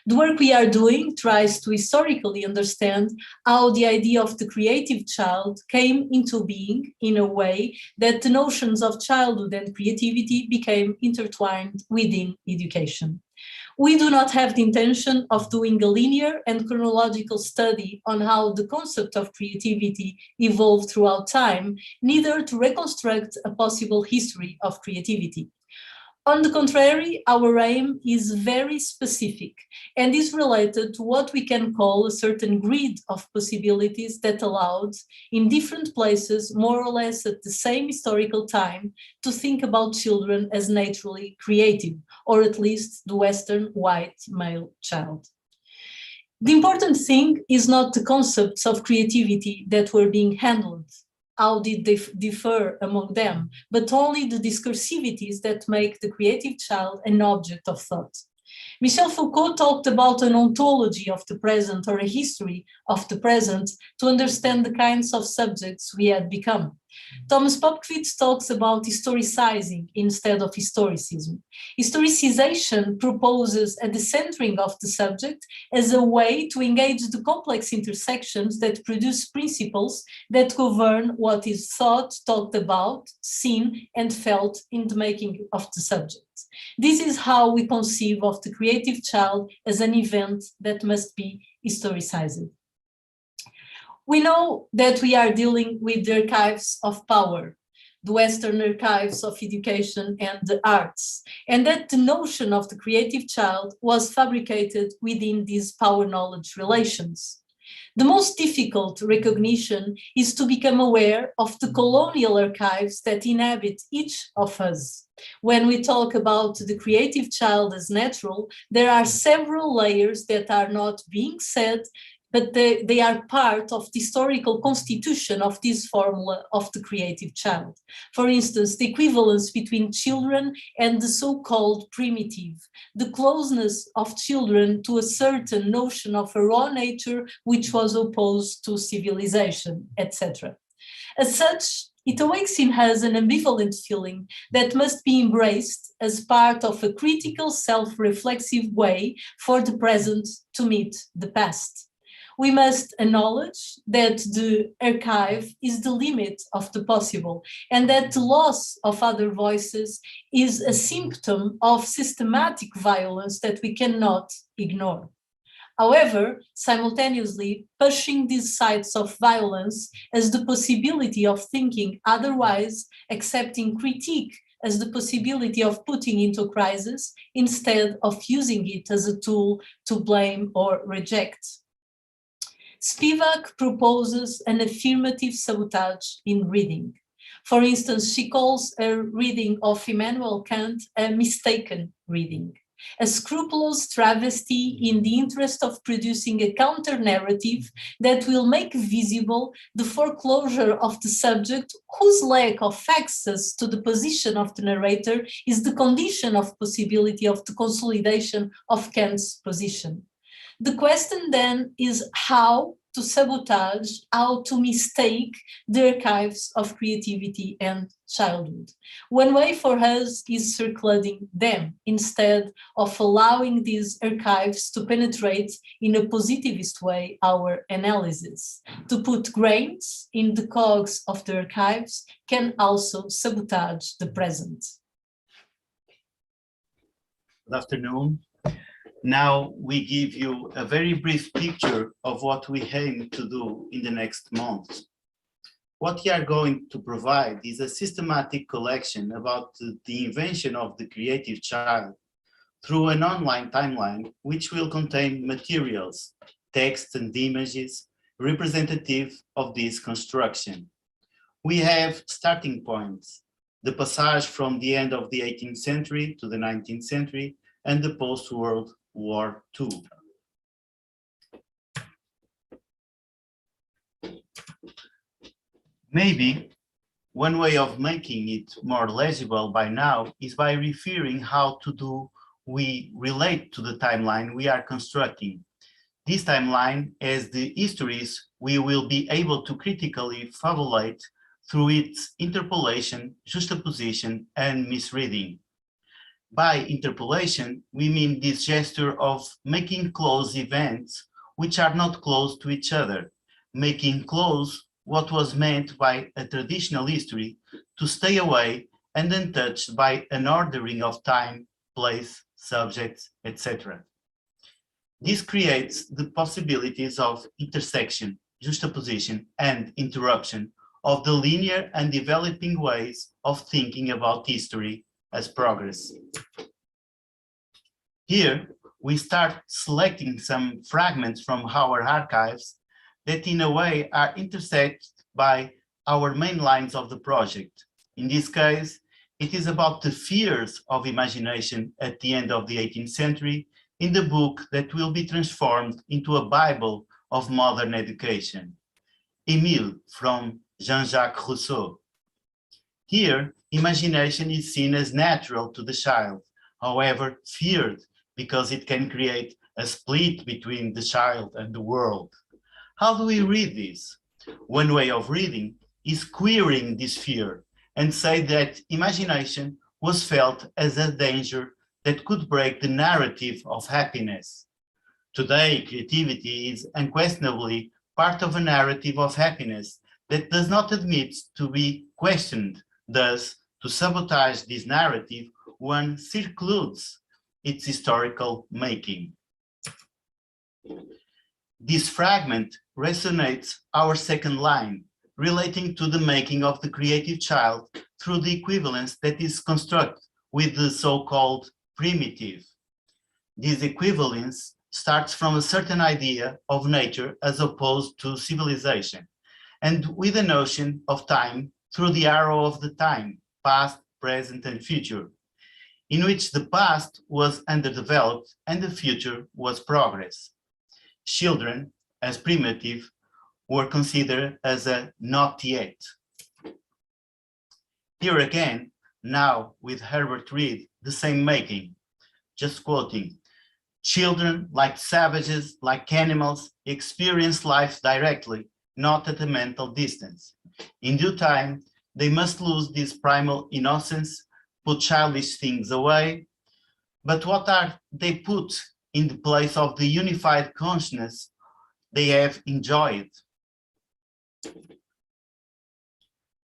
The work we are doing tries to historically understand how the idea of the creative child came into being in a way that the notions of childhood and creativity became intertwined within education. We do not have the intention of doing a linear and chronological study on how the concept of creativity evolved throughout time, neither to reconstruct a possible history of creativity. On the contrary, our aim is very specific and is related to what we can call a certain grid of possibilities that allowed, in different places, more or less at the same historical time, to think about children as naturally creative, or at least the Western white male child. The important thing is not the concepts of creativity that were being handled, how did they differ among them, but only the discursivities that make the creative child an object of thought. Michel Foucault talked about an ontology of the present, or a history of the present, to understand the kinds of subjects we had become. Thomas Popkewitz talks about historicizing instead of historicism. Historicization proposes a decentering of the subject as a way to engage the complex intersections that produce principles that govern what is thought, talked about, seen, and felt in the making of the subject. This is how we conceive of the creative child as an event that must be historicized. We know that we are dealing with the archives of power, the Western archives of education and the arts, and that the notion of the creative child was fabricated within these power-knowledge relations. The most difficult recognition is to become aware of the colonial archives that inhabit each of us. When we talk about the creative child as natural, there are several layers that are not being said, but they are part of the historical constitution of this formula of the creative child. For instance, the equivalence between children and the so-called primitive, the closeness of children to a certain notion of a raw nature which was opposed to civilization, etc. As such, it awakes in us an ambivalent feeling that must be embraced as part of a critical self-reflexive way for the present to meet the past. We must acknowledge that the archive is the limit of the possible and that the loss of other voices is a symptom of systematic violence that we cannot ignore. However, simultaneously pushing these sites of violence as the possibility of thinking otherwise, accepting critique as the possibility of putting into crisis instead of using it as a tool to blame or reject. Spivak proposes an affirmative sabotage in reading. For instance, she calls a reading of Immanuel Kant a mistaken reading, a scrupulous travesty in the interest of producing a counter-narrative that will make visible the foreclosure of the subject whose lack of access to the position of the narrator is the condition of possibility of the consolidation of Kant's position. The question then is how to sabotage, how to mistake the archives of creativity and childhood. One way for us is circulating them instead of allowing these archives to penetrate in a positivist way our analysis. To put grains in the cogs of the archives can also sabotage the present. Good afternoon. Now we give you a very brief picture of what we aim to do in the next months. What we are going to provide is a systematic collection about the invention of the creative child through an online timeline which will contain materials, text and images representative of this construction. We have starting points, the passage from the end of the 18th century to the 19th century and the post-World War II. Maybe one way of making it more legible by now is by referring how we relate to the timeline we are constructing. This timeline as the histories we will be able to critically fabulate through its interpolation, juxtaposition, and misreading. By interpolation, we mean this gesture of making close events which are not close to each other, making close what was meant by a traditional history to stay away and untouched by an ordering of time, place, subjects, etc. This creates the possibilities of intersection, juxtaposition, and interruption of the linear and developing ways of thinking about history as progress. Here, we start selecting some fragments from our archives that in a way are intersected by our main lines of the project. In this case, it is about the fears of imagination at the end of the 18th century in the book that will be transformed into a Bible of modern education, Émile from Jean-Jacques Rousseau. Here, imagination is seen as natural to the child, however, feared because it can create a split between the child and the world. How do we read this? One way of reading is querying this fear and say that imagination was felt as a danger that could break the narrative of happiness. Today, creativity is unquestionably part of a narrative of happiness that does not admit to be questioned. Thus, to sabotage this narrative, one circludes its historical making. This fragment resonates our second line, relating to the making of the creative child through the equivalence that is constructed with the so-called primitive. This equivalence starts from a certain idea of nature as opposed to civilization, and with a notion of time through the arrow of the time, past, present, and future, in which the past was underdeveloped and the future was progress. Children, as primitive, were considered as a not yet. Here again, now with Herbert Reed, the same making, just quoting, children, like savages, like animals, experience life directly, not at a mental distance. In due time, they must lose this primal innocence, put childish things away, but what are they put in the place of the unified consciousness they have enjoyed?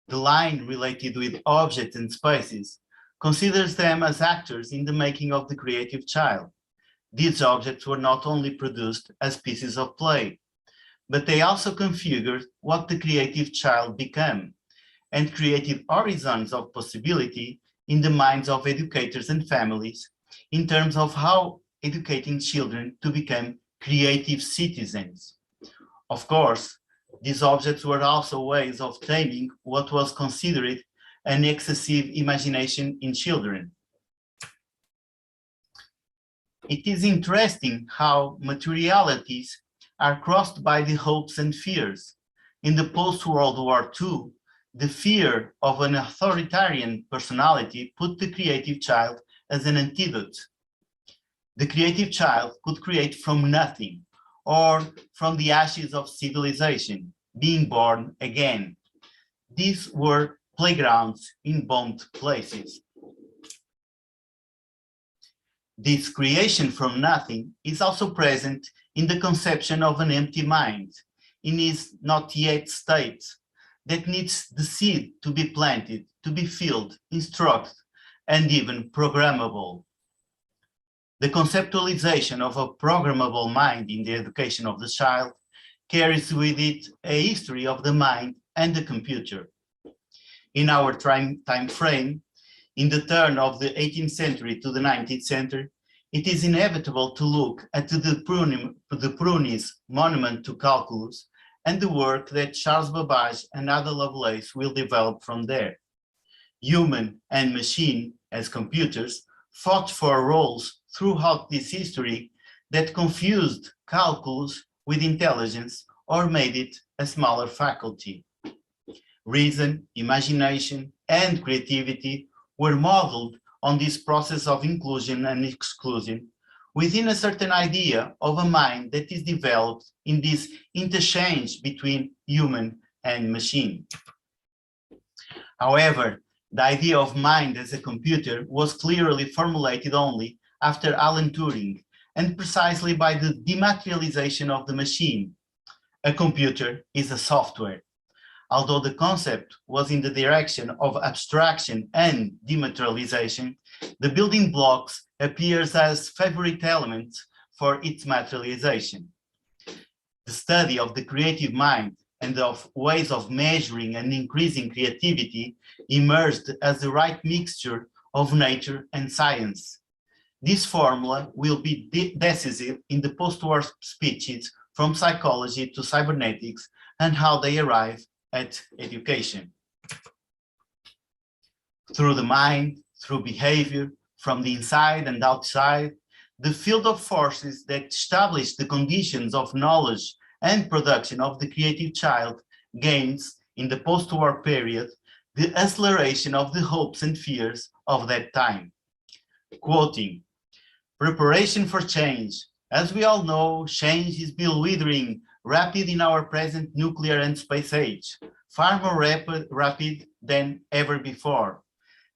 The line related with objects and spaces considers them as actors in the making of the creative child. These objects were not only produced as pieces of play, but they also configured what the creative child became and created horizons of possibility in the minds of educators and families in terms of how educating children to become creative citizens. Of course, these objects were also ways of taming what was considered an excessive imagination in children. It is interesting how materialities are crossed by the hopes and fears. In the post-World War II, the fear of an authoritarian personality put the creative child as an antidote. The creative child could create from nothing or from the ashes of civilization, being born again. These were playgrounds in bombed places. This creation from nothing is also present in the conception of an empty mind, in its not yet state, that needs the seed to be planted, to be filled, instructed, and even programmable. The conceptualization of a programmable mind in the education of the child carries with it a history of the mind and the computer. In our time frame, in the turn of the 18th century to the 19th century, it is inevitable to look at the Prunis Monument to Calculus and the work that Charles Babbage and Ada Lovelace will develop from there. Human and machine, as computers, fought for roles throughout this history that confused calculus with intelligence or made it a smaller faculty. Reason, imagination, and creativity were modeled on this process of inclusion and exclusion within a certain idea of a mind that is developed in this interchange between human and machine. However, the idea of mind as a computer was clearly formulated only after Alan Turing, and precisely by the dematerialization of the machine. A computer is a software. Although the concept was in the direction of abstraction and dematerialization, the building blocks appears as favorite elements for its materialization. The study of the creative mind and of ways of measuring and increasing creativity emerged as the right mixture of nature and science. This formula will be decisive in the post-war speeches from psychology to cybernetics and how they arrive at education. Through the mind, through behavior, from the inside and outside, the field of forces that establish the conditions of knowledge and production of the creative child gains, in the post-war period, the acceleration of the hopes and fears of that time. Quoting, "Preparation for change. As we all know, change is bewildering, rapid in our present nuclear and space age, far more rapid than ever before.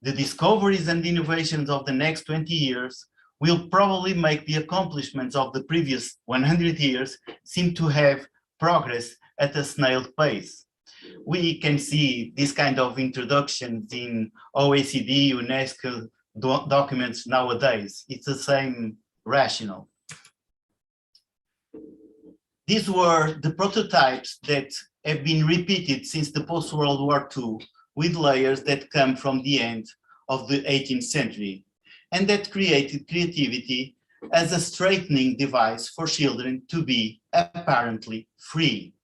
The discoveries and innovations of the next 20 years will probably make the accomplishments of the previous 100 years seem to have progress at a snail's pace." We can see this kind of introductions in OECD, UNESCO documents nowadays. It's the same rationale. These were the prototypes that have been repeated since the post-World War II, with layers that come from the end of the 18th century, and that created creativity as a straightening device for children to be apparently free.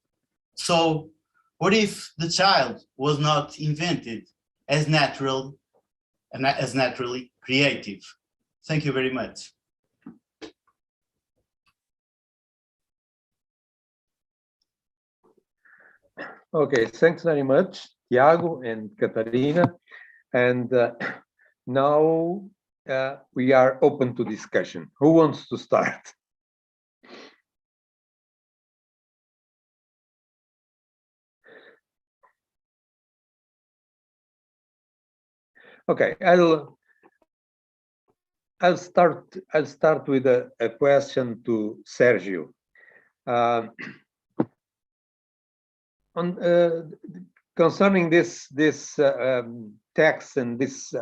So, what if the child was not invented as naturally creative? Thank you very much. Okay, thanks very much, Tiago and Catarina. And now we are open to discussion. Who wants to start? Okay, I'll start with a question to Sérgio. Concerning this text and this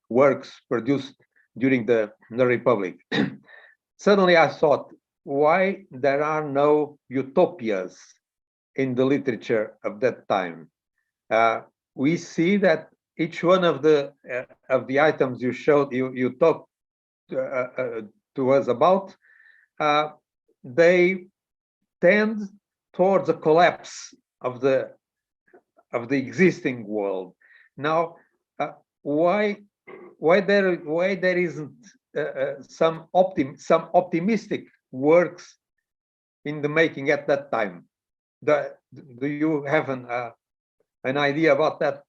works produced during the Republic, suddenly I thought, why there are no utopias in the literature of that time? We see that each one of the items you showed, you talked to us about, they tend towards a collapse of the existing world. Now, why there isn't some optimistic works in the making at that time? Do you have an idea about that?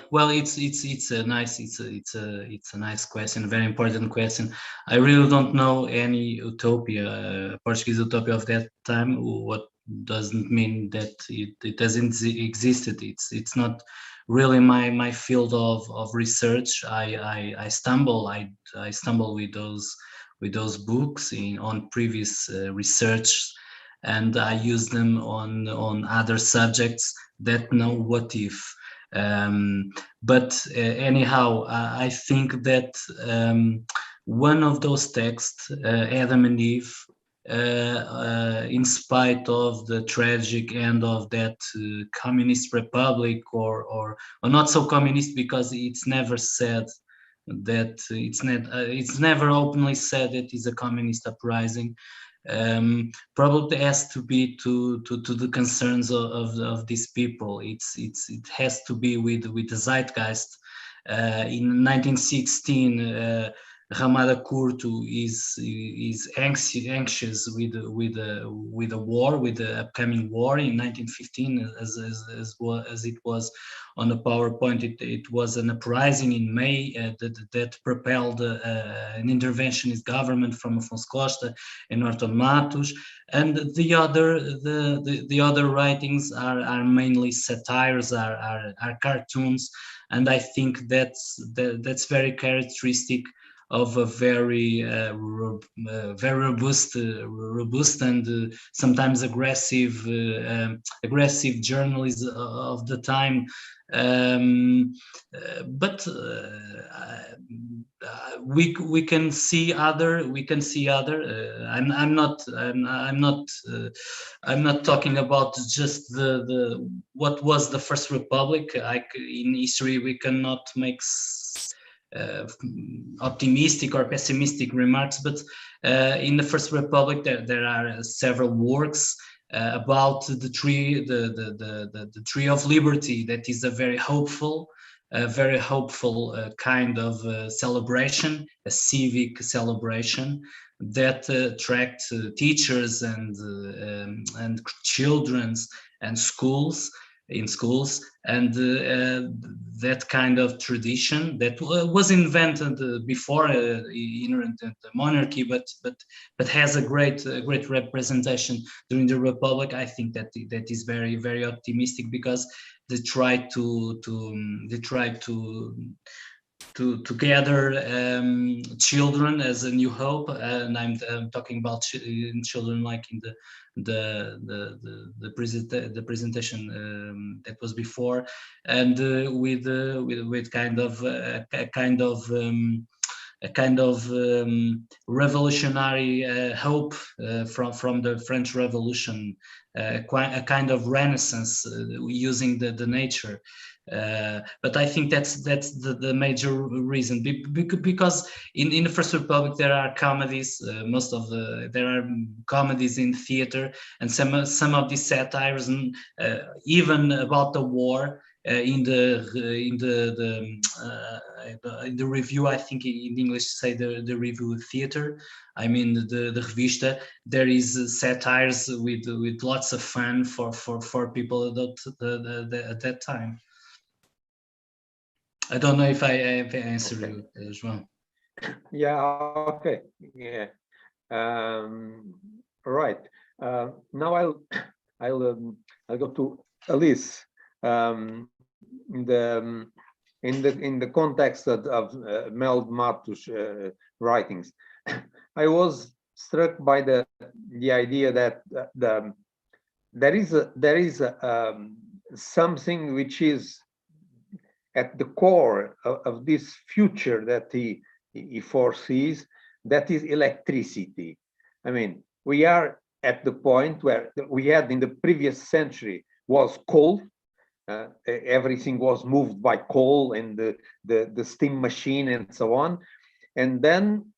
Well, it's a nice question, very important question. I really don't know any utopia, Portuguese utopia of that time. What doesn't mean that it doesn't existed. It's not really my field of research. I stumble with those books on previous research, and I use them on other subjects that know what if. But anyhow, I think that one of those texts, Adam and Eve, in spite of the tragic end of that communist republic, or not so communist, because it's never said that it's never openly said that it's a communist uprising. Probably has to be to the concerns of these people. It has to be with the zeitgeist. In 1916, Ramada Curto is anxious with the war, with the upcoming war in 1915, as it was on the PowerPoint. It was an uprising in May that propelled an interventionist government from Afonso Costa and Mello de Matos, and the other writings are mainly satires, are cartoons, and I think that's very characteristic of a very robust and sometimes aggressive journalism of the time. But we can see other. I'm not talking about just the what was the First Republic. In history we cannot make optimistic or pessimistic remarks, but in the First Republic there are several works about the tree, the tree of liberty. That is a very hopeful kind of celebration, a civic celebration that attract teachers and children's and schools and that kind of tradition that was invented before in the monarchy, but has a great representation during the Republic. I think that is very, very optimistic, because they try to gather children as a new hope, and I'm talking about children like in the presentation that was before, and with kind of revolutionary hope from the French Revolution, a kind of renaissance using the nature. But I think that's the major reason, because in the First Republic there are comedies. There are comedies in theater, and some of these satires, and even about the war. In the review, I think in English say the review theater, I mean the revista, there is satires with lots of fun for people at that time. I don't know if I answered you, João. Yeah, okay. Yeah. Right. Now I'll go to Alice. In the context of Mello de Matos writings, I was struck by the idea that there is something which is at the core of this future that he foresees, that is electricity. I mean, we are at the point where we had in the previous century was coal. Everything was moved by coal and the steam machine and so on. And then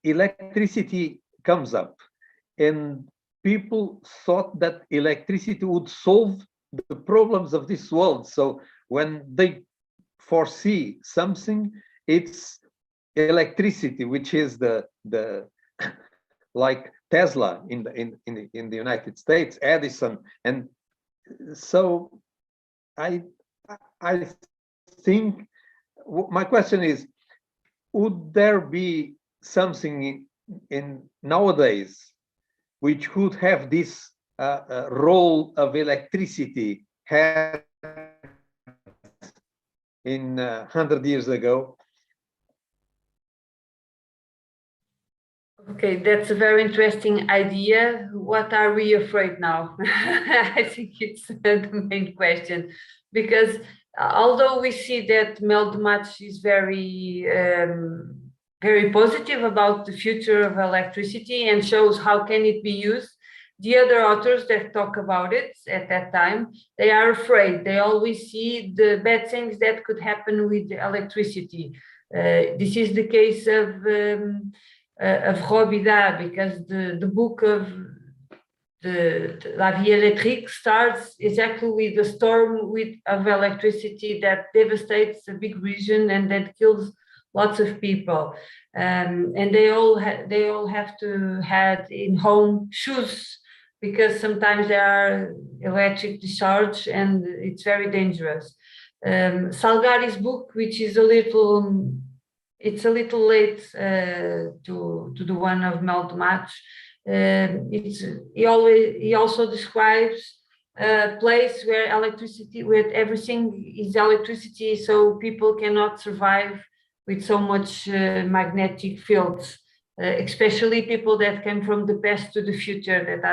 electricity comes up, and people thought that electricity would solve the problems of this world. So when they foresee something, it's electricity, which is the like Tesla in the United States, Edison. And so I think my question is, would there be something in nowadays which could have this role of electricity had in 100 years ago? Okay, that's a very interesting idea. What are we afraid now? I think it's the main question, because although we see that Mello de Matos is very positive about the future of electricity and shows how can it be used, the other authors that talk about it at that time, they are afraid. They always see the bad things that could happen with electricity. This is the case of Robida, because the book of La Vie Électrique starts exactly with the storm of electricity that devastates a big region and that kills lots of people, and they all have to have in home shoes, because sometimes there are electric discharge and it's very dangerous. Salgari's book, which is a little late to the one of Mello de Matos. He also describes a place where everything is electricity, so people cannot survive with so much magnetic fields, especially people that came from the past to the future that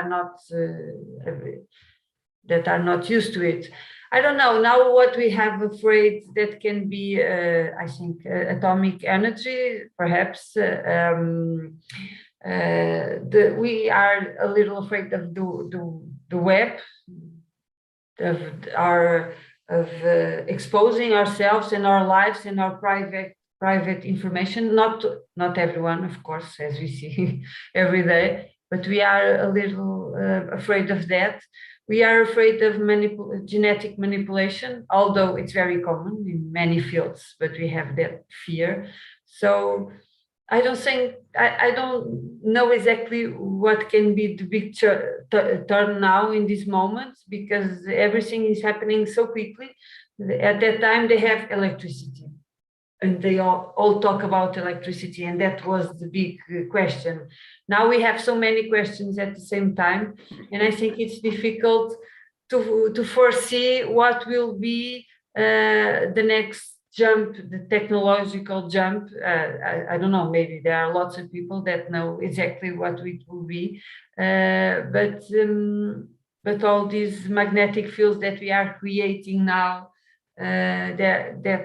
are not used to it. I don't know. Now what we have afraid that can be, I think, atomic energy, perhaps. We are a little afraid of the web, of exposing ourselves and our lives and our private information. Not everyone, of course, as we see every day, but we are a little afraid of that. We are afraid of genetic manipulation, although it's very common in many fields, but we have that fear. So I don't know exactly what can be the big turn now in this moment, because everything is happening so quickly. At that time, they have electricity, and they all talk about electricity, and that was the big question. Now we have so many questions at the same time, and I think it's difficult to foresee what will be the next jump, the technological jump. I don't know, maybe there are lots of people that know exactly what it will be, but all these magnetic fields that we are creating now, that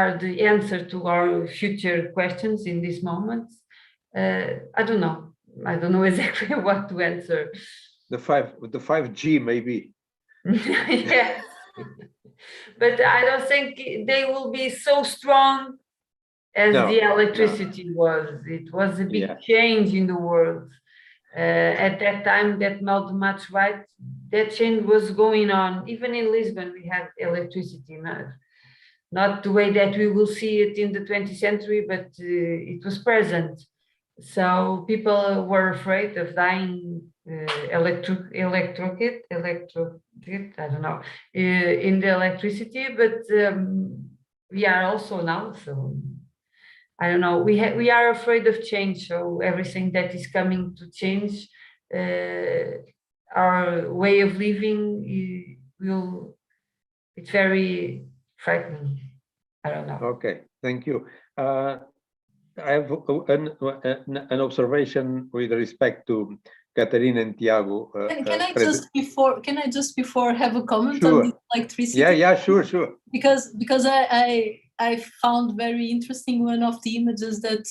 are the answer to our future questions in this moment. I don't know exactly what to answer. The 5G maybe. Yes. But I don't think they will be so strong as the electricity was. It was a big change in the world. At that time, that Mello de Matos, right, that change was going on. Even in Lisbon, we had electricity. Not the way that we will see it in the 20th century, but it was present. So people were afraid of dying electrocuted, I don't know, in the electricity, but we are also now, so I don't know, we are afraid of change, so everything that is coming to change our way of living it's very frightening. I don't know. Okay, thank you. I have an observation with respect to Catarina and Tiago. Can I just before have a comment sure. on this electricity? Yeah, sure. Because I found very interesting one of the images that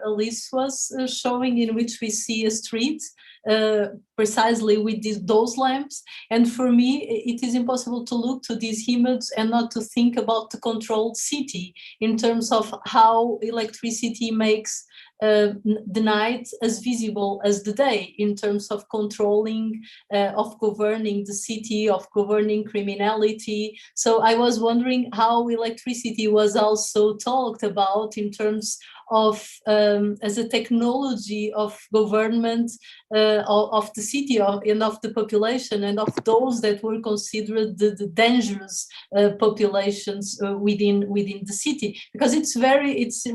Alice was showing, in which we see a street precisely with those lamps. And for me, it is impossible to look to this image and not to think about the controlled city in terms of how electricity makes the night as visible as the day, in terms of controlling, of governing the city, of governing criminality. So I was wondering how electricity was also talked about in terms of as a technology of government of the city and of the population, and of those that were considered the dangerous populations within the city. Because it's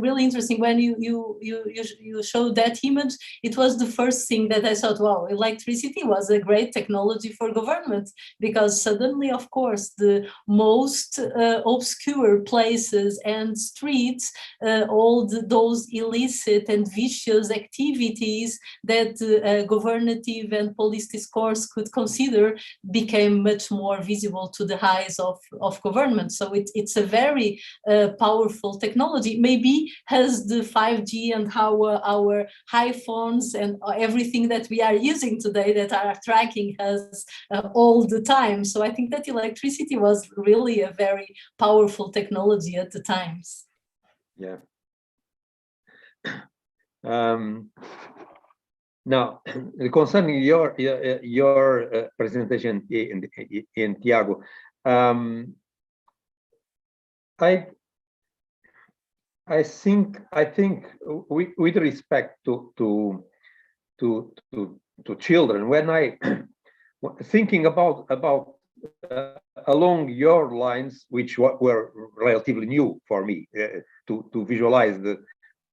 really interesting when you show that image. It was the first thing that I thought, wow, electricity was a great technology for government, because suddenly, of course, the most obscure places and streets, all those illicit and vicious activities that governative and police discourse could consider, became much more visible to the eyes of government. So it's a very powerful technology, maybe as the 5G and how our iPhones and everything that we are using today that are tracking us all the time. So I think that electricity was really a very powerful technology at the times. Yeah. Now, concerning your presentation in Tiago, I think with respect to children, when I thinking about along your lines, which were relatively new for me to visualize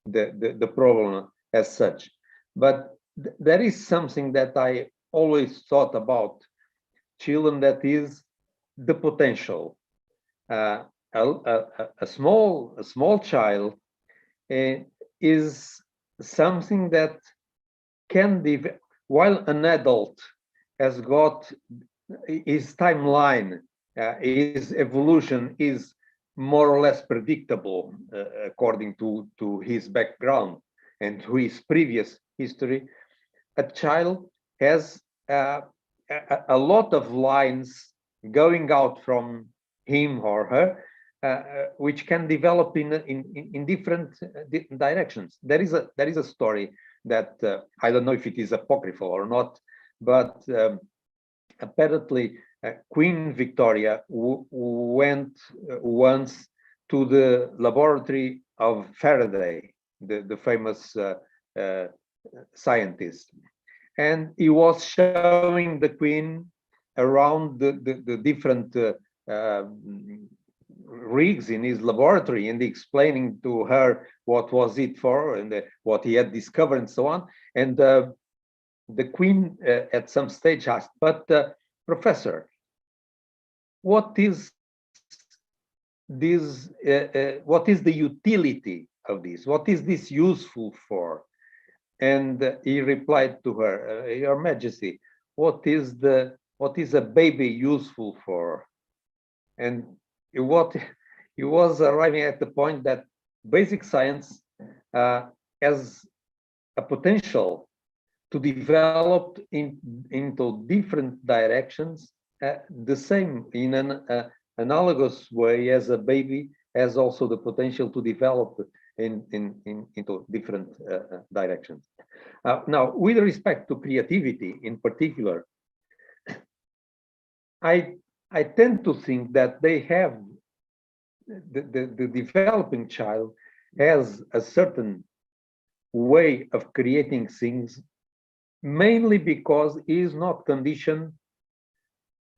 the problem as such, but there is something that I always thought about children, that is the potential. A small child is something that can develop, while an adult has got his timeline, his evolution is more or less predictable according to his background and to his previous history. A child has a lot of lines going out from him or her which can develop in different directions. There is a story that I don't know if it is apocryphal or not, but apparently Queen Victoria went once to the laboratory of Faraday, the famous scientist, and he was showing the Queen around the different rigs in his laboratory, and explaining to her what was it for and what he had discovered and so on. And the Queen at some stage asked, but Professor, what is this? What is the utility of this? What is this useful for? And he replied to her, Your Majesty, what is a baby useful for? And what he was arriving at the point that basic science has a potential to develop into different directions, the same in an analogous way as a baby has also the potential to develop into different directions. Now, with respect to creativity in particular, I tend to think that they have the developing child has a certain way of creating things, mainly because he is not conditioned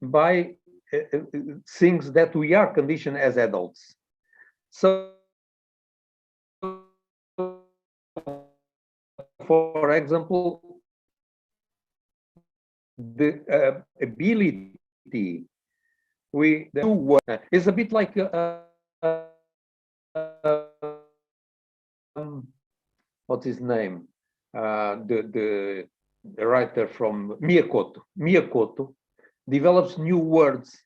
by things that we are conditioned as adults. So, for example, the ability is a bit like what's his name? The writer from Miyakoto develops new words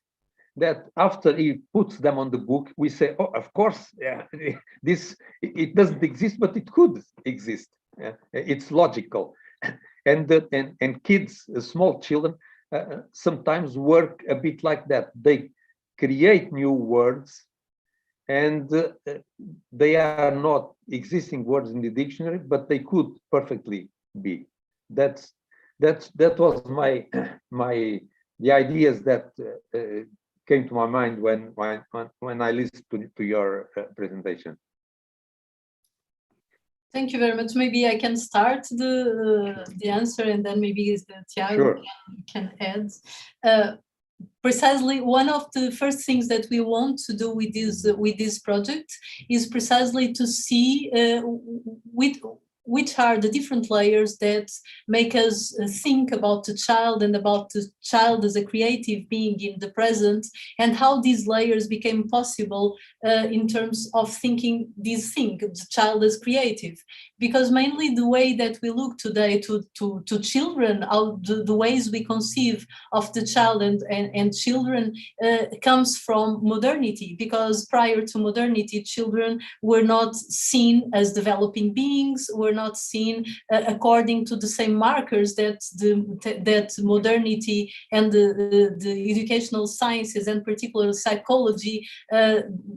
that after he puts them on the book, we say, oh, of course, yeah, it doesn't exist, but it could exist. Yeah, it's logical. And kids, small children, sometimes work a bit like that. They create new words, and they are not existing words in the dictionary, but they could perfectly be. That was the ideas that came to my mind when I listened to your presentation. Thank you very much. Maybe I can start the answer, and then maybe Tiago sure. can add. Precisely, one of the first things that we want to do with this project is precisely to see which are the different layers that make us think about the child and about the child as a creative being in the present, and how these layers became possible in terms of thinking this thing, the child as creative. Because mainly the way that we look today to children, the ways we conceive of the child and children comes from modernity, because prior to modernity, children were not seen as developing beings, were not seen according to the same markers that modernity and the educational sciences, and particularly psychology,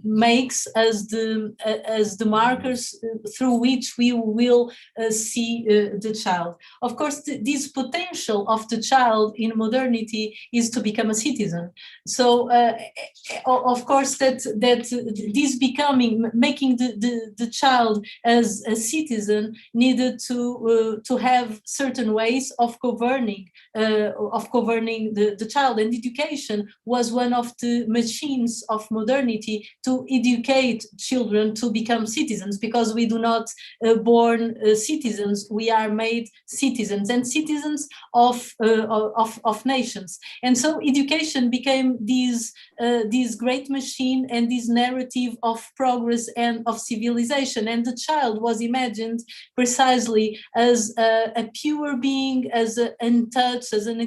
makes as the markers through which we will see the child. Of course, this potential of the child in modernity is to become a citizen. So, of course, that this making the child as a citizen needed to have certain ways of governing the child, and education was one of the machines of modernity to educate children to become citizens, because we do not born citizens, we are made citizens, and citizens of nations. And so education became this great machine and this narrative of progress and of civilization, and the child was imagined precisely as a pure being, as untouched, as an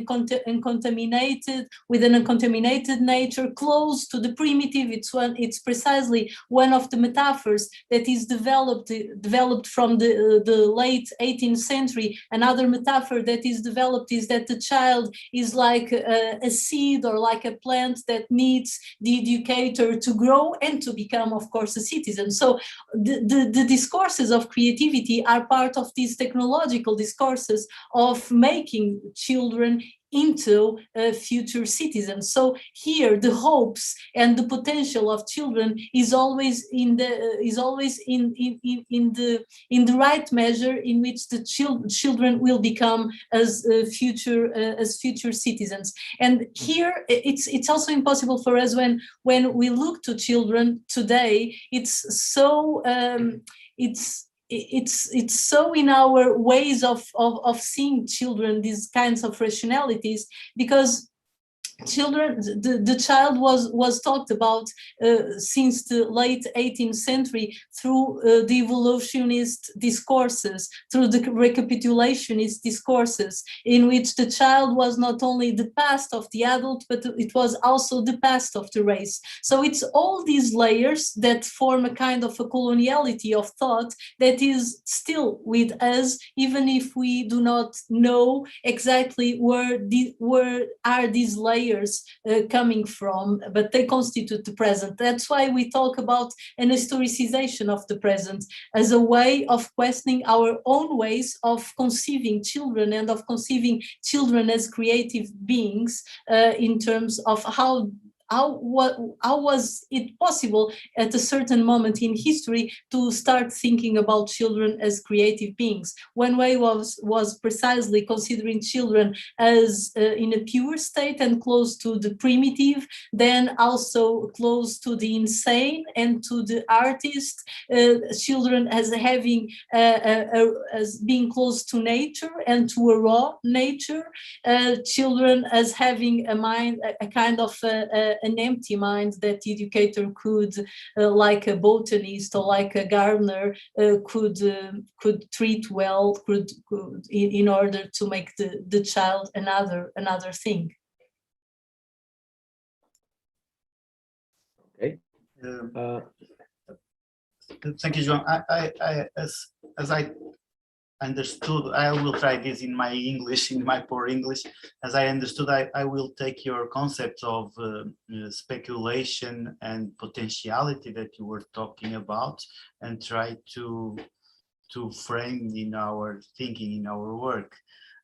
uncontaminated, with an uncontaminated nature, close to the primitive. It's precisely one of the metaphors that is developed from the late 18th century. Another metaphor that is developed is that the child is like a seed or like a plant that needs the educator to grow and to become, of course, a citizen. So the discourses of creativity are part of these technological discourses of making children into future citizens. So here the hopes and the potential of children is always in the right measure in which the children will become as future citizens. And here it's also impossible for us when we look to children today. It's so it's so in our ways of seeing children, these kinds of rationalities, because children, the child was talked about since the late 18th century through the evolutionist discourses, through the recapitulationist discourses, in which the child was not only the past of the adult, but it was also the past of the race. So it's all these layers that form a kind of a coloniality of thought that is still with us, even if we do not know exactly where are these layers coming from, but they constitute the present. That's why we talk about an historicization of the present as a way of questioning our own ways of conceiving children and of conceiving children as creative beings in terms of how was it possible at a certain moment in history to start thinking about children as creative beings. One way was precisely considering children as in a pure state and close to the primitive, then also close to the insane and to the artist, children as having as being close to nature and to a raw nature, children as having a mind, a kind of an empty mind that the educator could, like a botanist or like a gardener, could treat well, could in order to make the child another thing. Okay. Thank you, João. As I understood, I will try this in my English, in my poor English. As I understood, I will take your concept of speculation and potentiality that you were talking about and try to frame in our thinking, in our work.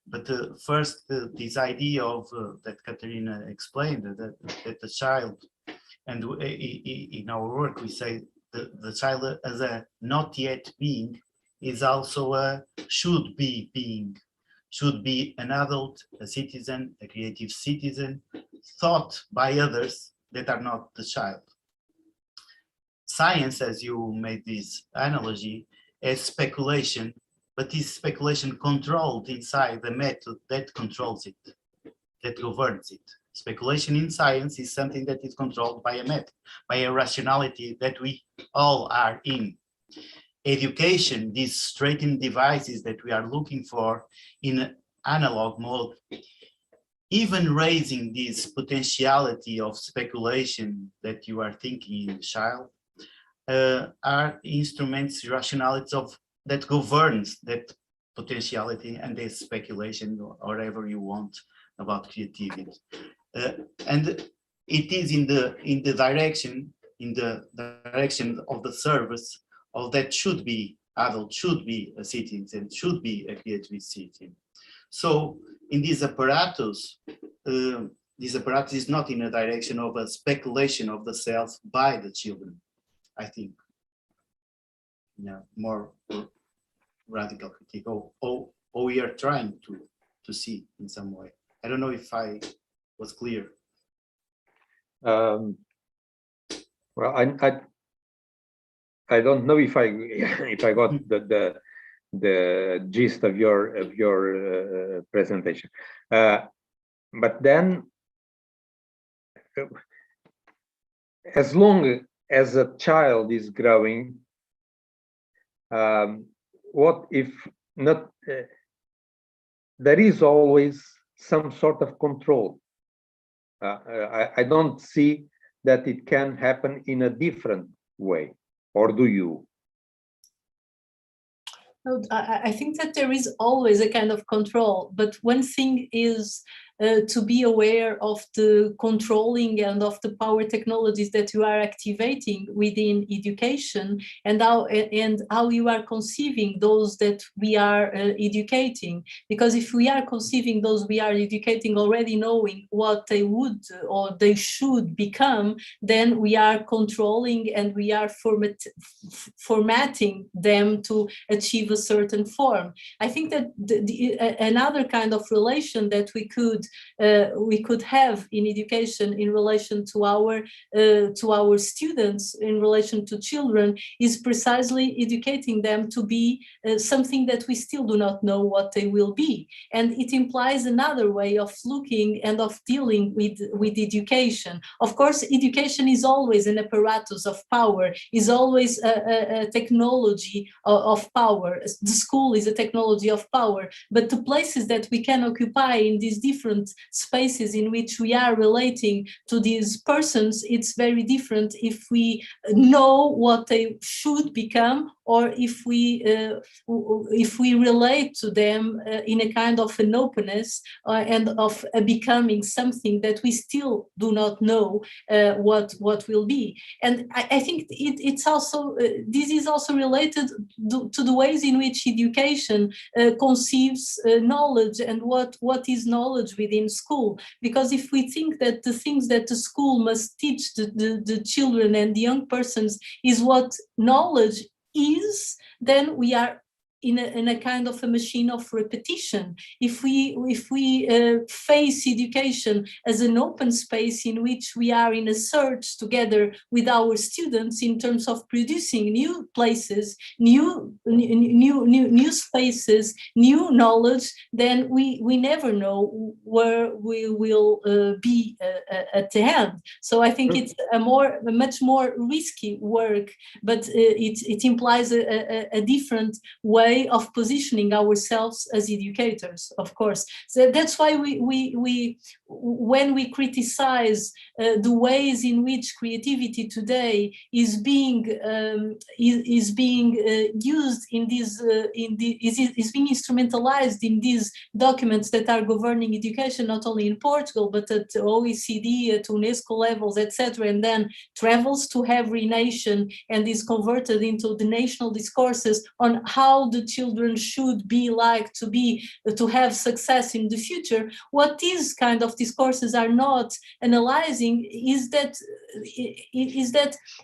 But first, this idea of that Catarina explained, that the child, and in our work we say the child as a not yet being is also a should be being, should be an adult, a citizen, a creative citizen, thought by others that are not the child. Science, as you made this analogy, is speculation, but is speculation controlled inside the method that controls it, that governs it. Speculation in science is something that is controlled by a method, by a rationality that we all are in. Education, these straightened devices that we are looking for in analog mode, even raising this potentiality of speculation that you are thinking in the child, are instruments, rationalities of that governs that potentiality and this speculation, or whatever you want about creativity. And it is in the direction of the service of that should be adult, should be a citizen, should be a creative citizen. So in this apparatus is not in a direction of a speculation of the self by the children, I think. More radical critique, or we are trying to see in some way. I don't know if I was clear. Well, I don't know if I got the gist of your presentation, but then as long as a child is growing, what if not? There is always some sort of control. I don't see that it can happen in a different way, or do you? I think that there is always a kind of control, but one thing is to be aware of the controlling and of the power technologies that you are activating within education, and how you are conceiving those that we are educating. Because if we are conceiving those we are educating already knowing what they would or they should become, then we are controlling and we are formatting them to achieve a certain form. I think that another kind of relation that we could have in education in relation to our students, in relation to children, is precisely educating them to be something that we still do not know what they will be. And it implies another way of looking and of dealing with education. Of course, education is always an apparatus of power, is always a technology of power. The school is a technology of power, but the places that we can occupy in these different spaces in which we are relating to these persons, it's very different if we know what they should become, or if we relate to them in a kind of an openness and of becoming something that we still do not know what will be. And I think it's also this is also related to the ways in which education conceives knowledge and what is knowledge within school. Because if we think that the things that the school must teach the children and the young persons is what knowledge is, then we are in a kind of a machine of repetition. If we face education as an open space in which we are in a search together with our students in terms of producing new places, new spaces, new knowledge, then we never know where we will be at the end. So I think it's a much more risky work, but it implies a different way of positioning ourselves as educators, of course. So that's why we when we criticize the ways in which creativity today is being used in these is being instrumentalized in these documents that are governing education, not only in Portugal but at OECD, at UNESCO levels, etc., and then travels to every nation and is converted into the national discourses on how the children should be like to have success in the future. What these kind of discourses are not analyzing is that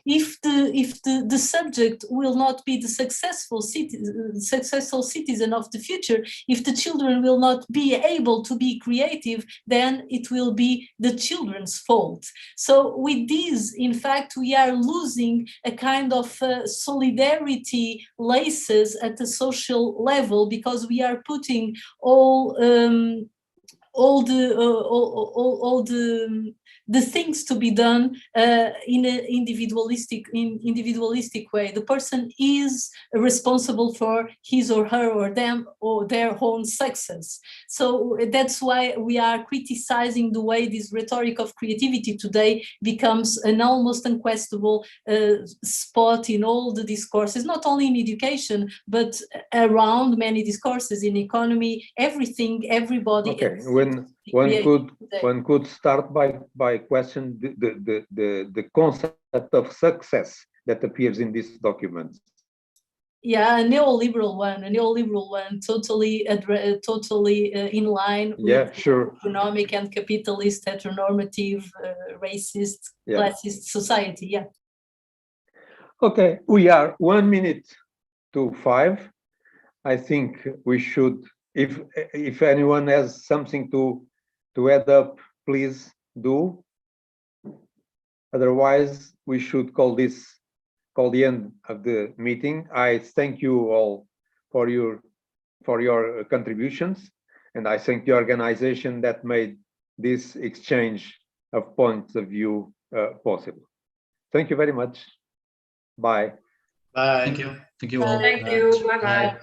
if the subject will not be the successful citizen of the future, if the children will not be able to be creative, then it will be the children's fault. So with this, in fact, we are losing a kind of solidarity laces at the social level, because we are putting all the things to be done in an individualistic way. The person is responsible for his or her or them or their own success. So that's why we are criticizing the way this rhetoric of creativity today becomes an almost unquestionable spot in all the discourses, not only in education, but around many discourses in economy, everything, everybody. Okay, one could start by question the concept of success that appears in these documents. Yeah, a neoliberal one, totally in line with economic and capitalist, heteronormative, racist, classist society. Yeah. Okay, we are 1 minute to 5. I think we should, if anyone has something to add up, please do. Otherwise, we should call the end of the meeting. I thank you all for your contributions, and I thank the organization that made this exchange of points of view possible. Thank you very much. Bye. Bye. Thank you. Thank you all. Thank you. Bye-bye.